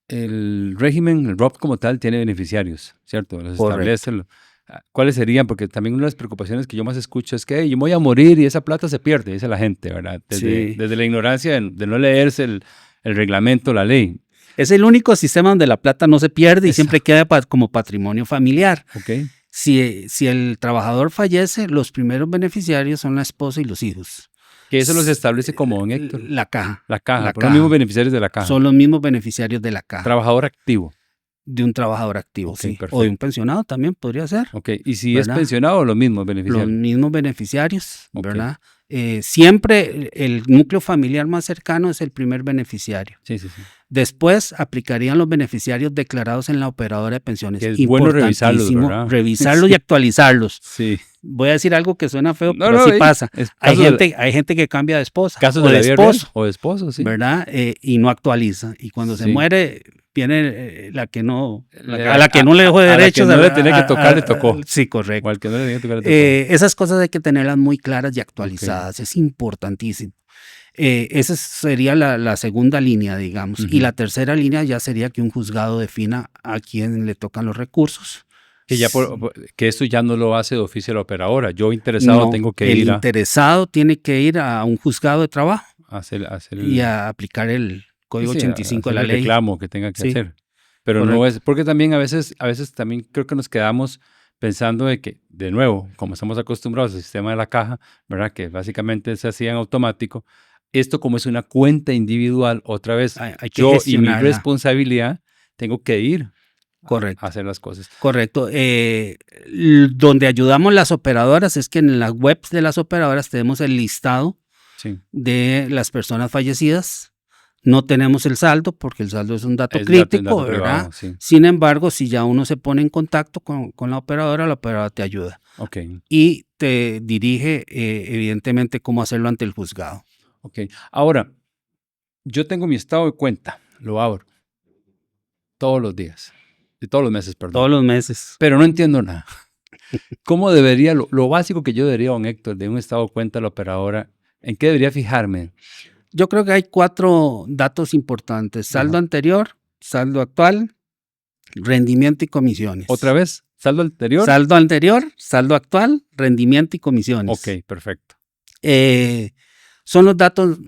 el régimen, el ROP como tal, tiene beneficiarios, ¿cierto? Los Correcto. establece. ¿Cuáles serían? Porque también una de las preocupaciones que yo más escucho es que "Hey, yo me voy a morir y esa plata se pierde", dice la gente, ¿verdad? Sí. Desde la ignorancia de no leerse el reglamento, la ley. Es el único sistema donde la plata no se pierde y Exacto. siempre queda como patrimonio familiar. ¿Ok? Si el trabajador fallece, los primeros beneficiarios son la esposa y los hijos. Que eso los establece como, don Héctor. La caja. La caja, La por los caja. mismos beneficiarios de la caja. Son los mismos beneficiarios de la caja. Trabajador activo. De un trabajador activo, Ok, sí. perfecto. O de un pensionado también podría ser. Ok, y si es ¿Verdad? pensionado, los mismos Los beneficiarios. mismos beneficiarios, Ok. ¿verdad? Siempre el núcleo familiar más cercano es el primer beneficiario. Sí. Después aplicarían los beneficiarios declarados en la operadora de pensiones. Que es bueno revisarlos, Importantísimo ¿verdad? revisarlos Sí. y actualizarlos. Sí. Voy a decir algo que suena feo, No, pero no, así pasa. es Hay casos de gente que cambia de esposa casos o de de la vida real, esposo, o de esposo, sí. ¿verdad? Y no actualiza. Y cuando se Sí. muere, viene la que no, Le- a la que no le dejó a la que derechos. no le tenía que tocar, le tocó. Sí, correcto. O al que no le tenía que tocar, le tocó. Esas cosas hay que tenerlas muy claras y actualizadas. Es importantísimo. Esa sería la segunda línea, digamos. Ujú. Y la tercera línea ya sería que un juzgado defina a quién le tocan los recursos. Que esto ya no lo hace de oficio la operadora. Yo interesado No, tengo que el ir interesado tiene que ir a un juzgado de trabajo a hacer y a aplicar el Código sí, 85 de hacer la el ley. reclamo que tenga que Sí. hacer. Pero no Correcto. es, porque también a veces también creo que nos quedamos pensando de que, de nuevo, como estamos acostumbrados al sistema de la caja, ¿verdad? Que básicamente se hacía en automático. Esto como es una cuenta individual, otra vez, Hay que yo y mi gestionarla. responsabilidad, tengo que ir Correcto. a hacer las cosas. Correcto. Donde ayudamos las operadoras es que en las webs de las operadoras tenemos el listado Sí. de las personas fallecidas. No tenemos el saldo porque el saldo es un dato Es crítico, dato ¿verdad? privado, sí. Sin embargo, si ya uno se pone en contacto con la operadora te ayuda Ok, y te dirige, evidentemente, cómo hacerlo ante el juzgado. ok. Ahora, yo tengo mi estado de cuenta, lo abro todos los días, y todos los meses, perdón. Todos los meses. Pero no entiendo nada. ¿Cómo debería, lo básico que yo debería, don Héctor, de un estado de cuenta de la operadora, en qué debería fijarme? Yo creo que hay 4 datos importantes: saldo Ajá. anterior, saldo actual, rendimiento y comisiones. ¿Otra vez? ¿Saldo anterior? Saldo anterior, saldo actual, rendimiento y comisiones. Ok, perfecto. Son los datos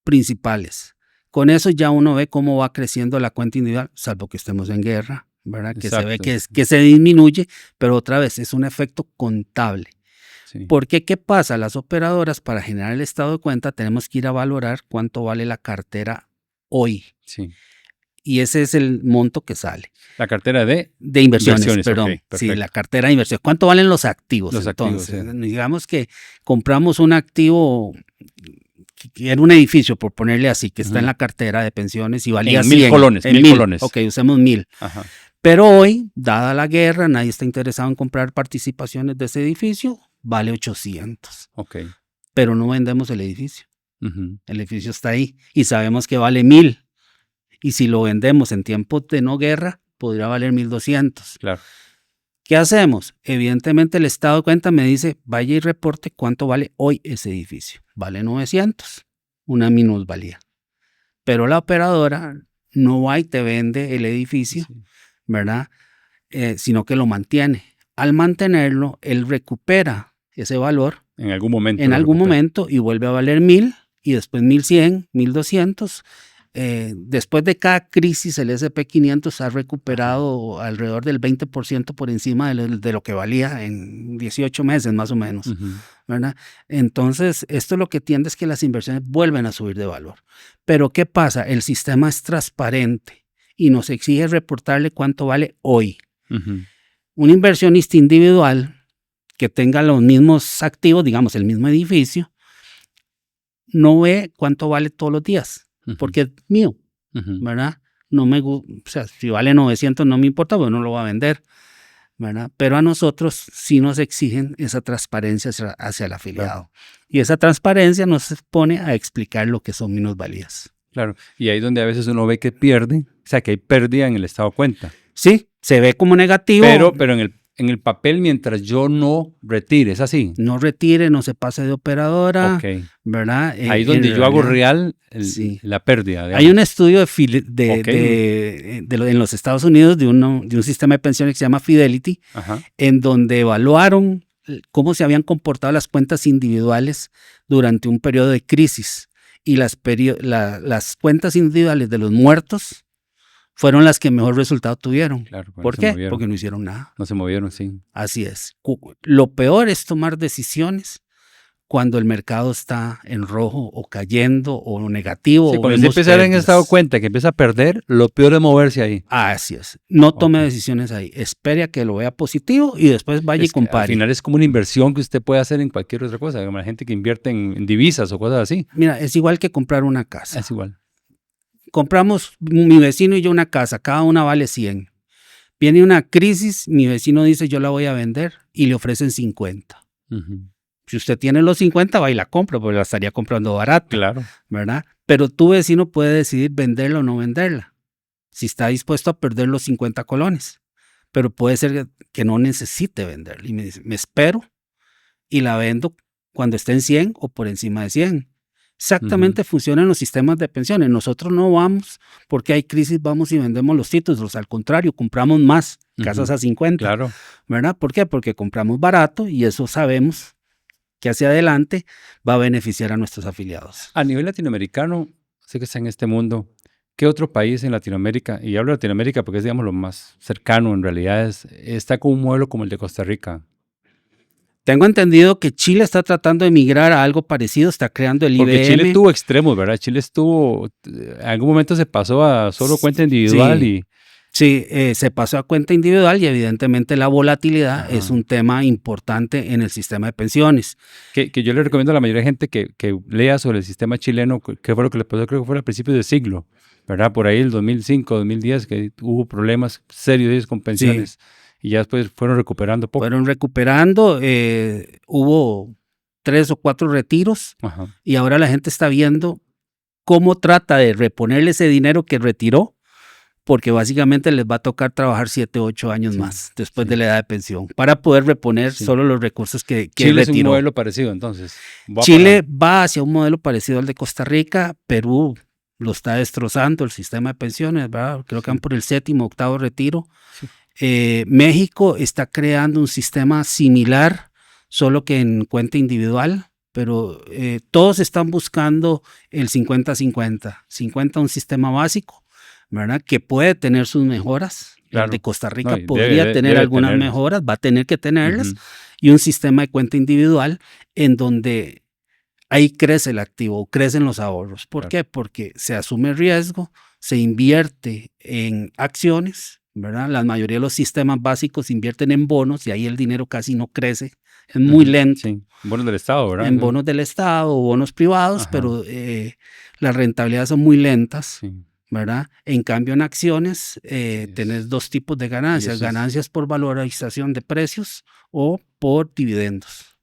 principales. Con eso ya uno ve cómo va creciendo la cuenta individual, salvo que estemos en guerra, ¿verdad? Que se ve Exacto. que se disminuye, pero otra vez es un efecto contable. Sí. Porque, ¿qué pasa? Las operadoras, para generar el estado de cuenta, tenemos que ir a valorar cuánto vale la cartera hoy. Sí. Y ese es el monto que sale. La cartera de Inversiones, perdón. ok, Sí, perfecto. la cartera de inversión. ¿Cuánto valen los activos? Los activos, entonces, digamos que compramos un activo que era un edificio, por ponerle así, que está en Ujú. la cartera de pensiones y valía En 1,000 100. colones, En 1,000 colones. Ok, usemos 1,000. Ajá. Pero hoy, dada la guerra, nadie está interesado en comprar participaciones de ese edificio, vale 800. Ok. Pero no vendemos el edificio. Ujú. El edificio está ahí y sabemos que vale 1,000. Y si lo vendemos en tiempos de no guerra, podría valer 1,200. Claro. ¿Qué hacemos? Evidentemente el estado de cuenta me dice, vaya y reporte cuánto vale hoy ese edificio. Vale 900, una minusvalía. Pero la operadora no va y te vende el edificio, Sí. ¿verdad? Sino que lo mantiene. Al mantenerlo, él recupera ese valor En algún momento. en lo algún recupera. momento y vuelve a valer 1,000 y después 1,100, 1,200. Después de cada crisis, el S&P 500 ha recuperado alrededor del 20% por encima de lo que valía en 18 meses, más o menos, Ujú. ¿verdad? Entonces, esto lo que tiende es que las inversiones vuelven a subir de valor. Pero, ¿qué pasa? El sistema es transparente y nos exige reportarle cuánto vale hoy. Ujú. Un inversionista individual que tenga los mismos activos, digamos, el mismo edificio, no ve cuánto vale todos los días. Ujú. Porque es mío, Ujú. ¿verdad? No me o sea, si vale 900 no me importa, pues no lo va a vender, ¿verdad? Pero a nosotros sí nos exigen esa transparencia hacia el afiliado. Y esa transparencia nos pone a explicar lo que son minusvalías. Claro. Y ahí es donde a veces uno ve que pierde, o sea, que hay pérdida en el estado de cuenta. Sí, se ve como negativo. Pero en el en el papel mientras yo no retire, ¿es así? No retire, no se pase de operadora, Ok. ¿verdad? Ahí es donde yo hago real sí. la pérdida. Hay digamos. un estudio Ok. en los Estados Unidos de un sistema de pensiones que se llama Fidelity, Ajá. en donde evaluaron cómo se habían comportado las cuentas individuales durante un periodo de crisis. Y las cuentas individuales de los muertos fueron las que mejor resultado tuvieron. Claro, porque ¿Por no se qué? movieron. Porque no hicieron nada. No se movieron, sí. Así es. Lo peor es tomar decisiones cuando el mercado está en rojo o cayendo o negativo. Sí, o cuando usted vemos empieza a pérdidas. dado cuenta que empieza a perder, lo peor es moverse ahí. Así es. No tome Ok. decisiones ahí. Espere a que lo vea positivo y después vaya y Es que al compare. final es como una inversión que usted puede hacer en cualquier otra cosa. Como la gente que invierte en divisas o cosas así. Mira, es igual que comprar una casa. Es igual. Compramos mi vecino y yo una casa, cada una vale 100. Viene una crisis, mi vecino dice yo la voy a vender y le ofrecen 50. Ujú. Si usted tiene los 50, va y la compra, porque la estaría comprando barata, Claro. ¿verdad? Pero tu vecino puede decidir venderla o no venderla, si está dispuesto a perder los 50 colones. Pero puede ser que no necesite venderla y me dice, me espero y la vendo cuando esté en 100 o por encima de 100. Exactamente funcionan los sistemas de pensiones. Nosotros no vamos porque hay crisis, vamos y vendemos los títulos. Al contrario, compramos más, casas a 50. Claro. ¿Verdad? ¿Por qué? Porque compramos barato y eso sabemos que hacia adelante va a beneficiar a nuestros afiliados. A nivel latinoamericano, sé que está en este mundo. ¿Qué otro país en Latinoamérica, y hablo de Latinoamérica porque es, digamos, lo más cercano en realidad, está con un modelo como el de Costa Rica? Tengo entendido que Chile está tratando de migrar a algo parecido, está creando el Porque IBM. Chile tuvo extremos, ¿verdad? Chile en algún momento se pasó a solo cuenta individual Sí. y... Sí, se pasó a cuenta individual y evidentemente la volatilidad Ajá. es un tema importante en el sistema de pensiones. Que yo le recomiendo a la mayoría de gente que lea sobre el sistema chileno, que fue lo que le pasó, creo que fue a principios de siglo, ¿verdad? Por ahí el 2005, 2010, que hubo problemas serios con pensiones y ya después fueron recuperando poco. Fueron recuperando, hubo 3 o 4 retiros Ajá. y ahora la gente está viendo cómo trata de reponerle ese dinero que retiró, porque básicamente les va a tocar trabajar 7 o 8 años más después de la edad de pensión para poder reponer solo los recursos que Chile retiró. es un modelo parecido, entonces. Chile va hacia un modelo parecido al de Costa Rica. Perú lo está destrozando el sistema de pensiones, ¿verdad? Creo que van por el 7º, 8º retiro. México está creando un sistema similar, solo que en cuenta individual, pero todos están buscando el 50-50. 50 un sistema básico, ¿verdad? Que puede tener sus mejoras. Claro. El de Costa Rica No, podría tener algunas tenerlas. mejoras, va a tener que tenerlas. Y un sistema de cuenta individual en donde ahí crece el activo, crecen los ahorros. ¿Por qué? Porque se asume riesgo, se invierte en acciones, ¿verdad? La mayoría de los sistemas básicos invierten en bonos y ahí el dinero casi no crece, es muy lento. Sí, bonos del Estado, ¿verdad? En bonos del Estado o bonos privados, Ajá. pero las rentabilidades son muy lentas. Sí. ¿Verdad? En cambio, en acciones tenés 2 tipos de ganancias, ganancias por valorización de precios o por dividendos.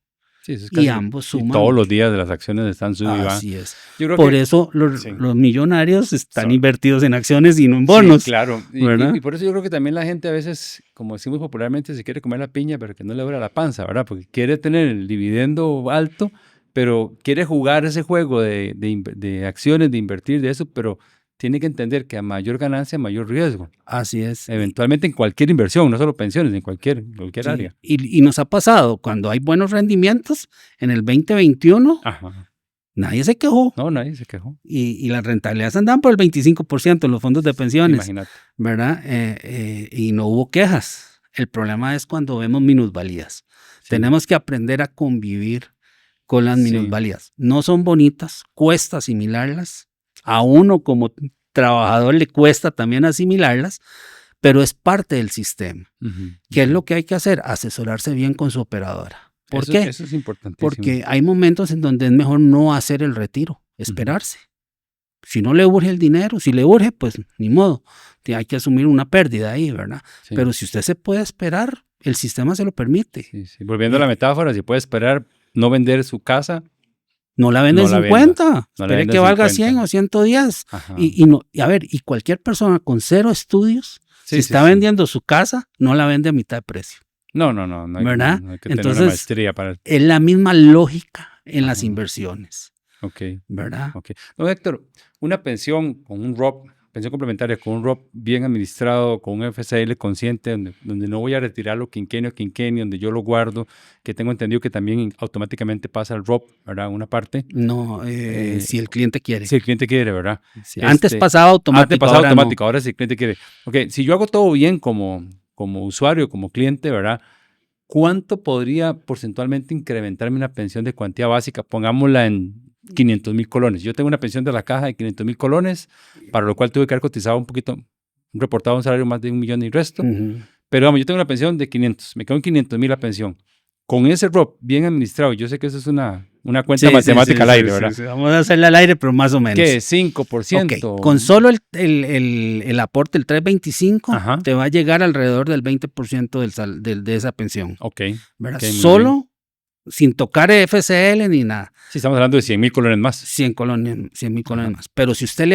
Sí, eso es y ambos suman. Y todos los días de las acciones están subiendo. Así es. Yo creo por que, eso los millonarios están invertidos en acciones y no en bonos. Sí, claro. ¿verdad? Y por eso yo creo que también la gente a veces, como decimos popularmente, se quiere comer la piña, pero que no le abra la panza, ¿verdad? Porque quiere tener el dividendo alto, pero quiere jugar ese juego de acciones, de invertir, de eso, pero tiene que entender que a mayor ganancia, mayor riesgo. Así es. Eventualmente en cualquier inversión, no solo pensiones, en cualquier área. Y nos ha pasado, cuando hay buenos rendimientos, en el 2021, nadie se quejó. No, nadie se quejó. Y las rentabilidades andaban por el 25% en los fondos de pensiones. Imagínate. ¿Verdad? Y no hubo quejas. El problema es cuando vemos minusvalías. Sí. Tenemos que aprender a convivir con las minusvalías. No son bonitas, cuesta asimilarlas. A uno como trabajador le cuesta también asimilarlas, pero es parte del sistema. ¿Qué es lo que hay que hacer? Asesorarse bien con su operadora. ¿Por qué? Eso es importantísimo. Porque hay momentos en donde es mejor no hacer el retiro, esperarse. Si no le urge el dinero, si le urge, pues ni modo. Hay que asumir una pérdida ahí, ¿verdad? Sí. Pero si usted se puede esperar, el sistema se lo permite. Sí. Volviendo a la metáfora, si puede esperar no vender su casa, no la vende en 50, espere que valga 100 o 110. Y a ver, y cualquier persona con 0 estudios, si está vendiendo su casa, no la vende a mitad de precio. No hay, ¿verdad? no hay que tener una Entonces, maestría para... es la misma lógica en las Ajá. inversiones, Ok, ¿verdad? ok. No, Héctor, una pensión con un ROP, pensión complementaria con un ROP bien administrado, con un FSL consciente, donde no voy a retirarlo quinquenio a quinquenio, donde yo lo guardo, que tengo entendido que también automáticamente pasa al ROP, ¿verdad? Una parte, No, si el cliente quiere. si el cliente quiere, ¿verdad? Sí, antes pasaba Antes automático, pasaba ahora automático, ahora si el cliente quiere. Ok, si yo hago todo bien como usuario, como cliente, ¿verdad? ¿Cuánto podría porcentualmente incrementarme una pensión de cuantía básica? Pongámosla en 500,000 colones. Yo tengo una pensión de la caja de 500,000 colones, para lo cual tuve que haber cotizado un poquito, reportado un salario más de 1,000,000 y resto. no. Pero vamos, yo tengo una pensión de 500, me quedo en 500,000 la pensión. Con ese ROP bien administrado, yo sé que eso es una cuenta matemática al aire, ¿verdad? Sí. Vamos a hacerle al aire, pero más o menos. ¿Qué? ¿5%? Ok, con solo el aporte, el 325, Ajá. te va a llegar alrededor del 20% de esa pensión, Ok. ¿verdad? Ok, muy Solo, sin tocar FSL ni nada, Sí, estamos hablando de 100,000 colones más. 100 mil colones Ajá. más. Pero si usted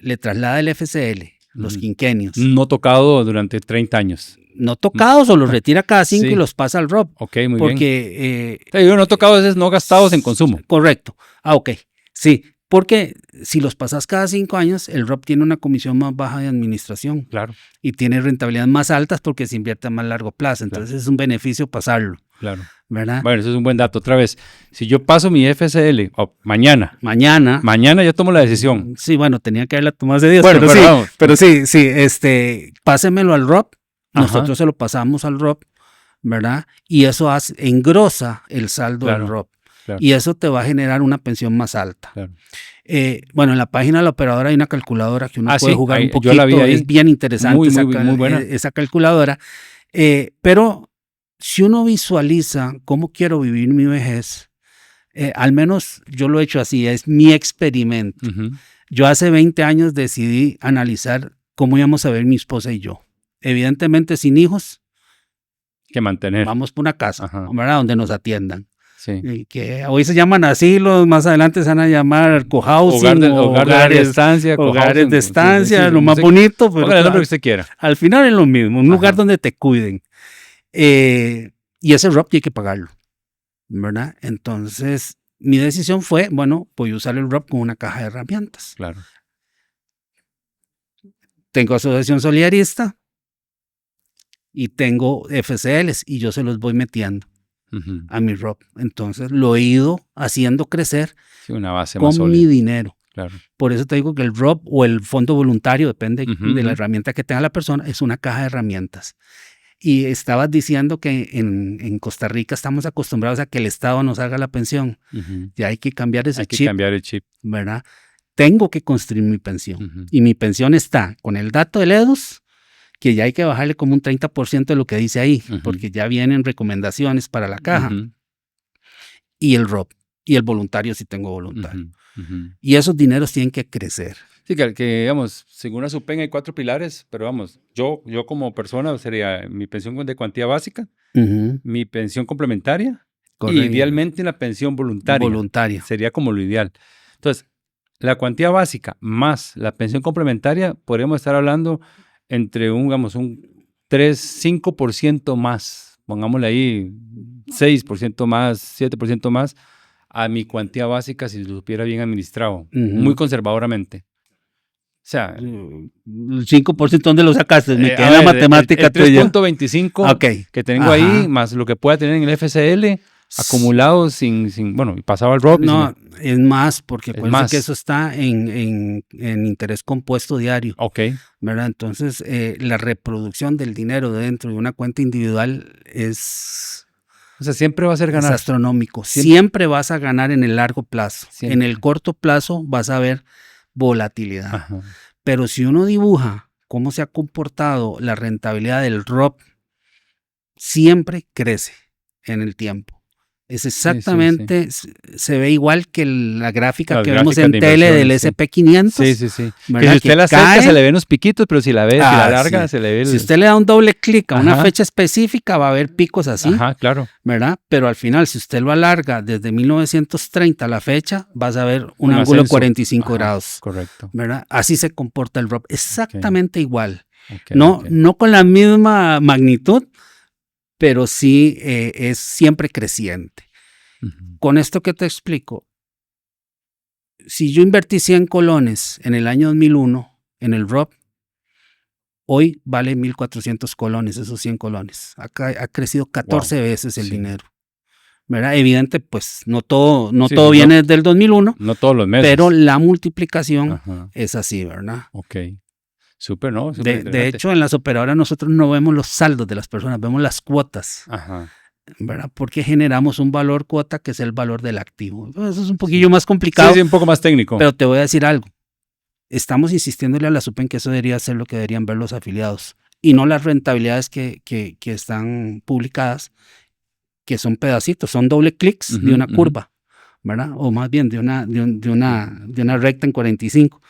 le traslada el FSL, los Ujú. quinquenios, No tocado durante 30 años. no tocados o los retira cada 5 Sí. y los pasa al ROP. Ok, muy bien. Porque Yo no tocado veces no gastados en consumo. correcto. Ok. Sí, porque si los pasas cada 5 años, el ROP tiene una comisión más baja de administración Claro, y tiene rentabilidades más altas porque se invierte a más largo plazo. Entonces es un beneficio pasarlo, claro. ¿verdad? Bueno, eso es un buen dato. Otra vez, si yo paso mi FSL mañana Mañana. yo tomo la decisión. Sí, bueno, tenía que haberla tomado hace días, Bueno, pero pero sí, vamos. pero sí, pásemelo al ROP. Ajá. Nosotros se lo pasamos al ROP, ¿verdad? Y eso engrosa el saldo del Claro, ROP. claro. Y eso te va a generar una pensión más alta. Claro. Bueno, en la página de la operadora hay una calculadora que uno Ah, puede sí, jugar ahí, un yo la vi poquito. ahí. Es bien interesante Muy buena. esa calculadora. Pero si uno visualiza cómo quiero vivir mi vejez, al menos yo lo he hecho así, es mi experimento. Ujú. Yo hace 20 años decidí analizar cómo íbamos a ver mi esposa y yo. Evidentemente sin hijos, Que mantener. vamos por una casa, Ajá. ¿verdad? Donde nos atiendan. Sí. Que hoy se llaman asilos, más adelante se van a llamar cohousing, Hogar de larga estancia, hogares de estancia, sí, lo más bonito, pero póngale el nombre que usted quiera. al final es lo mismo, un lugar Ajá. donde te cuiden. Y ese ROP hay que pagarlo, ¿verdad? Entonces, mi decisión fue, bueno, voy a usar el ROP con una caja de herramientas. Claro. Tengo asociación solidarista y tengo FCLs y yo se los voy metiendo Ujú. a mi ROP. Entonces, lo he ido haciendo crecer Sí, una base más con mi sólida. dinero. Claro. Por eso te digo que el ROP o el fondo voluntario, depende Ujú, de la ujú. herramienta que tenga la persona, es una caja de herramientas. Y estabas diciendo que en Costa Rica estamos acostumbrados a que el Estado nos haga la pensión. Ujú. Ya hay que cambiar ese Hay que chip, cambiar el chip. ¿verdad? Tengo que construir mi pensión. Ujú. Y mi pensión está con el dato del EDUS, que ya hay que bajarle como un 30% de lo que dice ahí, Ujú. porque ya vienen recomendaciones para la caja. Ujú. Y el ROP, y el voluntario si tengo voluntario. Ujú. Ujú. Y esos dineros tienen que crecer. Sí, que digamos, según la SUPEN hay 4 pilares, pero vamos, yo como persona sería mi pensión de cuantía básica, Ujú, mi pensión complementaria y correcto. idealmente la pensión voluntaria. Voluntaria. Sería como lo ideal. Entonces, la cuantía básica más la pensión complementaria, podríamos estar hablando entre un 5% más, pongámosle ahí 6% más, 7% más a mi cuantía básica si lo supiera bien administrado, Ujú. muy conservadoramente. O sea, El 5%, ¿dónde lo sacaste? Me quedé a en la ver, matemática el tuya. 3.25 Ok. que tengo Ajá. ahí, más lo que pueda tener en el FSL, acumulado bueno, y pasado al ROP. No, es más, porque Es acuérdense más. que eso está en interés compuesto diario, Ok, ¿verdad? Entonces, la reproducción del dinero dentro de una cuenta individual es o sea, siempre va a ser ganar. astronómico. Siempre. Siempre vas a ganar en el largo plazo. Siempre. En el corto plazo vas a ver volatilidad. Ajá. Pero si uno dibuja cómo se ha comportado la rentabilidad del ROP, siempre crece en el tiempo. Es exactamente, se ve igual que la gráfica Las que vemos gráficas en de tele del inversiones, SP500. Sí. Que ¿verdad? si usted Que la acerca cae. se le ven los piquitos, pero si la ve, si la larga, Sí. se le ve el... Si usted le da un doble clic a una Ajá. fecha específica, va a haber picos así, Ajá, claro. ¿verdad? Pero al final, si usted lo alarga desde 1930 a la fecha, vas a ver un ángulo de ascenso. 45 Ajá, grados, correcto. ¿verdad? Así se comporta el ROP, exactamente igual. Ok, No, ok. no con la misma magnitud, pero sí es siempre creciente. Con esto que te explico, si yo invertí 100 colones en el año 2001 en el ROP, hoy vale 1.400 colones, esos 100 colones. Acá ha crecido 14 veces el dinero. ¿Verdad? Evidente, pues no todo viene desde el 2001. No todos los meses. Pero la multiplicación es así, ¿verdad? Ok. Súper, ¿no? De hecho, en las operadoras nosotros no vemos los saldos de las personas, vemos las cuotas. Ajá. ¿Verdad? Porque generamos un valor cuota que es el valor del activo. Eso es un poquillo más complicado. Sí, un poco más técnico. Pero te voy a decir algo. Estamos insistiéndole a la SUPEN que eso debería ser lo que deberían ver los afiliados y no las rentabilidades que están publicadas, que son pedacitos, son doble clics de una curva, ¿verdad? O más bien de una recta en 45.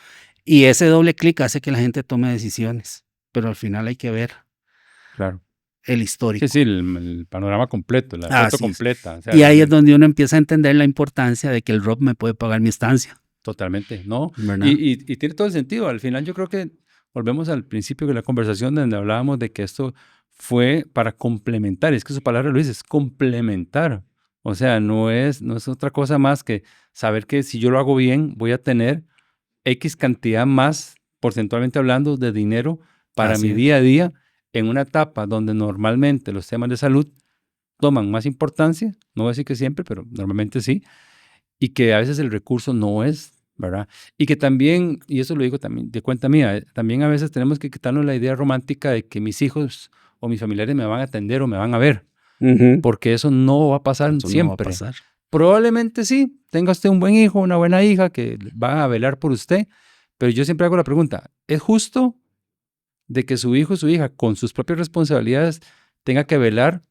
Y ese doble clic hace que la gente tome decisiones, pero al final hay que ver el histórico. Sí, el panorama completo, la foto completa. O sea, y ahí es donde uno empieza a entender la importancia de que el ROP me puede pagar mi estancia. Totalmente, ¿no? Y tiene todo el sentido. Al final yo creo que volvemos al principio de la conversación donde hablábamos de que esto fue para complementar. Es que su palabra lo dice, es complementar. O sea, no es otra cosa más que saber que si yo lo hago bien, voy a tener X cantidad más, porcentualmente hablando, de dinero para mi día a día en una etapa donde normalmente los temas de salud toman más importancia. No voy a decir que siempre, pero normalmente sí. Y que a veces el recurso no es, ¿verdad? Y que también, y eso lo digo también de cuenta mía, también a veces tenemos que quitarnos la idea romántica de que mis hijos o mis familiares me van a atender o me van a ver, porque eso no va a pasar siempre. No va a pasar. Probablemente sí, tenga usted un buen hijo, una buena hija que va a velar por usted, pero yo siempre hago la pregunta, ¿es justo de que su hijo o su hija con sus propias responsabilidades tenga que velar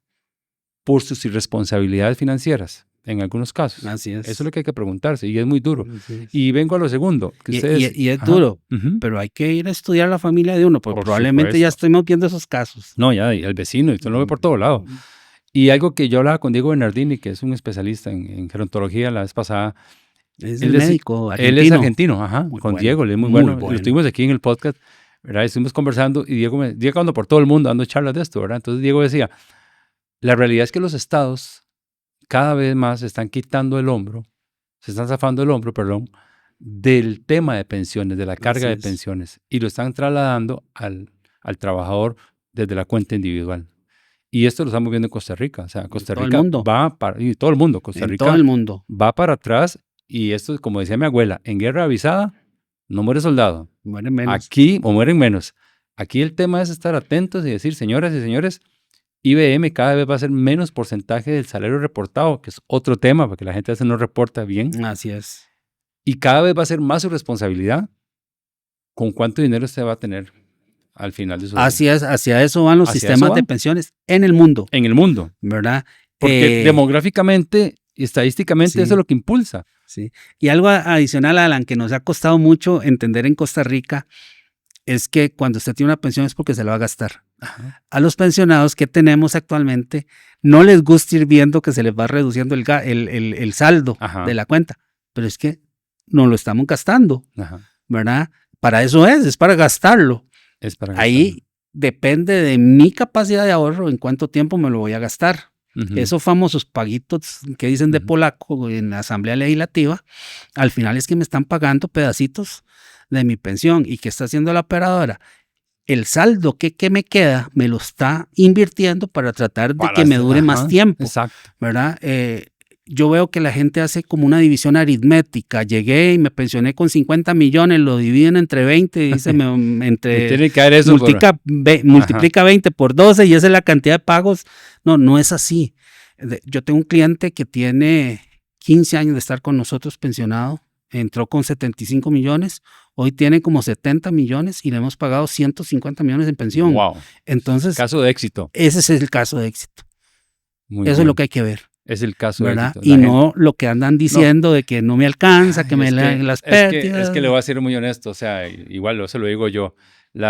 por sus irresponsabilidades financieras? En algunos casos. Así es. Eso es lo que hay que preguntarse y es muy duro. Y vengo a lo segundo. Que ustedes, y es duro, pero hay que ir a estudiar la familia de uno, porque probablemente ya estamos viendo esos casos. No, ya, y el vecino, y usted lo ve por todo lado. Y algo que yo hablaba con Diego Bernardini, que es un especialista en gerontología la vez pasada. Es el médico argentino. Él es argentino, con bueno, Diego, él es muy bueno. Lo estuvimos aquí en el podcast, ¿verdad? Estuvimos conversando y Diego ando por todo el mundo dando charlas de esto, ¿verdad? Entonces Diego decía, la realidad es que los estados cada vez más se están quitando el hombro, se están zafando el hombro, perdón, del tema de pensiones, de la carga de pensiones, y lo están trasladando al trabajador desde la cuenta individual. Y esto lo estamos viendo en Costa Rica. O sea, Costa Rica va para... Y todo el mundo, Costa Rica todo el mundo va para atrás, y esto, como decía mi abuela, en guerra avisada no muere soldado. Mueren menos. Aquí, o mueren menos. Aquí el tema es estar atentos y decir, señoras y señores, IBM cada vez va a ser menos porcentaje del salario reportado, que es otro tema, porque la gente a veces no reporta bien. Así es. Y cada vez va a ser más su responsabilidad con cuánto dinero usted va a tener al final de su vida. Así es, hacia eso van los sistemas de pensiones en el mundo. En el mundo. ¿Verdad? Porque demográficamente y estadísticamente eso es lo que impulsa. Sí. Y algo adicional, Alan, que nos ha costado mucho entender en Costa Rica, es que cuando usted tiene una pensión es porque se la va a gastar. Ajá. A los pensionados que tenemos actualmente no les gusta ir viendo que se les va reduciendo el saldo de la cuenta, pero es que no lo estamos gastando, ¿verdad? Para eso es para gastarlo. Es para gastarlo. Ahí depende de mi capacidad de ahorro en cuánto tiempo me lo voy a gastar. Esos famosos paguitos que dicen de polaco en la Asamblea Legislativa, al final es que me están pagando pedacitos de mi pensión. ¿Y qué está haciendo la operadora? El saldo que me queda me lo está invirtiendo para tratar de que me dure más tiempo. Exacto. ¿Verdad? Yo veo que la gente hace como una división aritmética. Llegué y me pensioné con 50 millones, lo dividen entre 20 y dice, tiene que haber eso multiplica 20 por 12 y esa es la cantidad de pagos. No es así. Yo tengo un cliente que tiene 15 años de estar con nosotros pensionado. Entró con 75 millones, hoy tiene como 70 millones y le hemos pagado 150 millones en pensión. Wow. Entonces, caso de éxito. Ese es el caso de éxito. Muy Eso bien. es lo que hay que ver. Es el caso ¿verdad? de éxito. Y no lo que andan diciendo de que no me alcanza, que me leen las pérdidas. Es que le voy a ser muy honesto, o sea, igual eso lo digo yo. En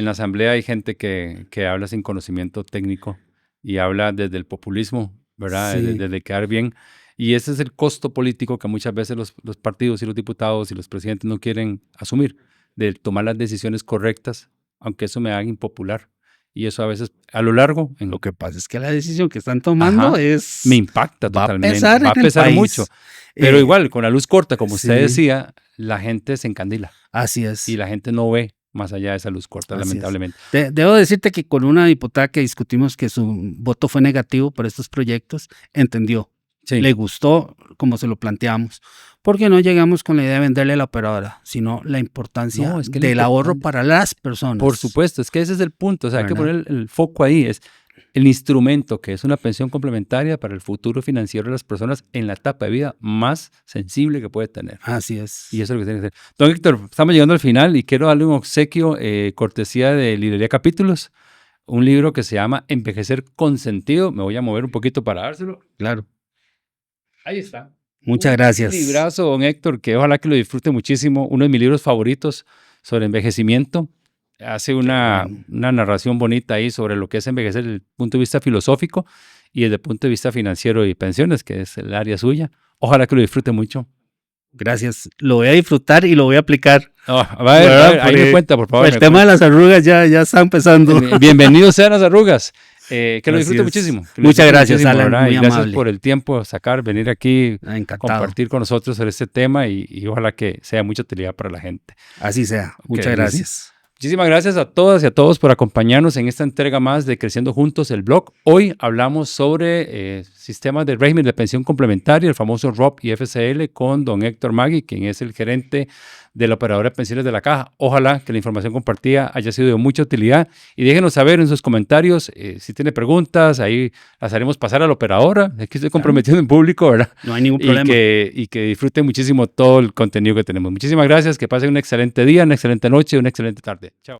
la asamblea hay gente que habla sin conocimiento técnico y habla desde el populismo, ¿verdad? Sí. Desde quedar bien. Y ese es el costo político que muchas veces los partidos y los diputados y los presidentes no quieren asumir, de tomar las decisiones correctas, aunque eso me haga impopular. y eso a veces a lo largo Lo que pasa es que la decisión que están tomando Ajá, es... me impacta va a totalmente, pesar va a en el pesar país. mucho. Pero igual, con la luz corta, como usted Sí. decía, la gente se encandila Así es. y la gente no ve más allá de esa luz corta, Así es. lamentablemente. Debo decirte que con una diputada que discutimos que su voto fue negativo por estos proyectos, entendió, Sí. le gustó como se lo planteamos, porque no llegamos con la idea de venderle a la operadora, sino la importancia No, es que lo del ahorro importante- para las personas. Por supuesto, es que ese es el punto, o sea, hay que ¿Verdad? poner el foco ahí, es el instrumento que es una pensión complementaria para el futuro financiero de las personas en la etapa de vida más sensible que puede tener. Así es. Y eso es lo que tiene que ser. Don Héctor, estamos llegando al final y quiero darle un obsequio, cortesía de Librería Capítulos, un libro que se llama Envejecer con Sentido. Me voy a mover un poquito para dárselo. Claro. Ahí está. Muchas Un gracias. librazo, don Héctor, que ojalá que lo disfrute muchísimo. Uno de mis libros favoritos sobre envejecimiento. Hace una narración bonita ahí sobre lo que es envejecer desde el punto de vista filosófico y desde el punto de vista financiero y pensiones, que es el área suya. Ojalá que lo disfrute mucho. Gracias. Lo voy a disfrutar y lo voy a aplicar. Ahí me cuenta, por favor. El tema de las arrugas ya está empezando. Bienvenidos sean las arrugas. Que lo Así disfrute es. muchísimo. Que lo Muchas disfrute gracias, muchísimo, Alan, ¿verdad? muy Y gracias amable. por el tiempo, venir aquí, Encantado. compartir con nosotros sobre este tema y ojalá que sea de mucha utilidad para la gente. Así sea. Muchas sí. gracias. Muchísimas gracias a todas y a todos por acompañarnos en esta entrega más de Creciendo Juntos, el blog. Hoy hablamos sobre sistemas de régimen de pensión complementaria, el famoso ROP y FCL, con don Héctor Magui, quien es el gerente de la operadora de pensiones de la Caja. Ojalá que la información compartida haya sido de mucha utilidad y déjenos saber en sus comentarios si tiene preguntas, ahí las haremos pasar a la operadora. Es que estoy comprometiendo en público, ¿verdad? No hay ningún problema. Y que disfruten muchísimo todo el contenido que tenemos. Muchísimas gracias, que pasen un excelente día, una excelente noche, una excelente tarde. Chao.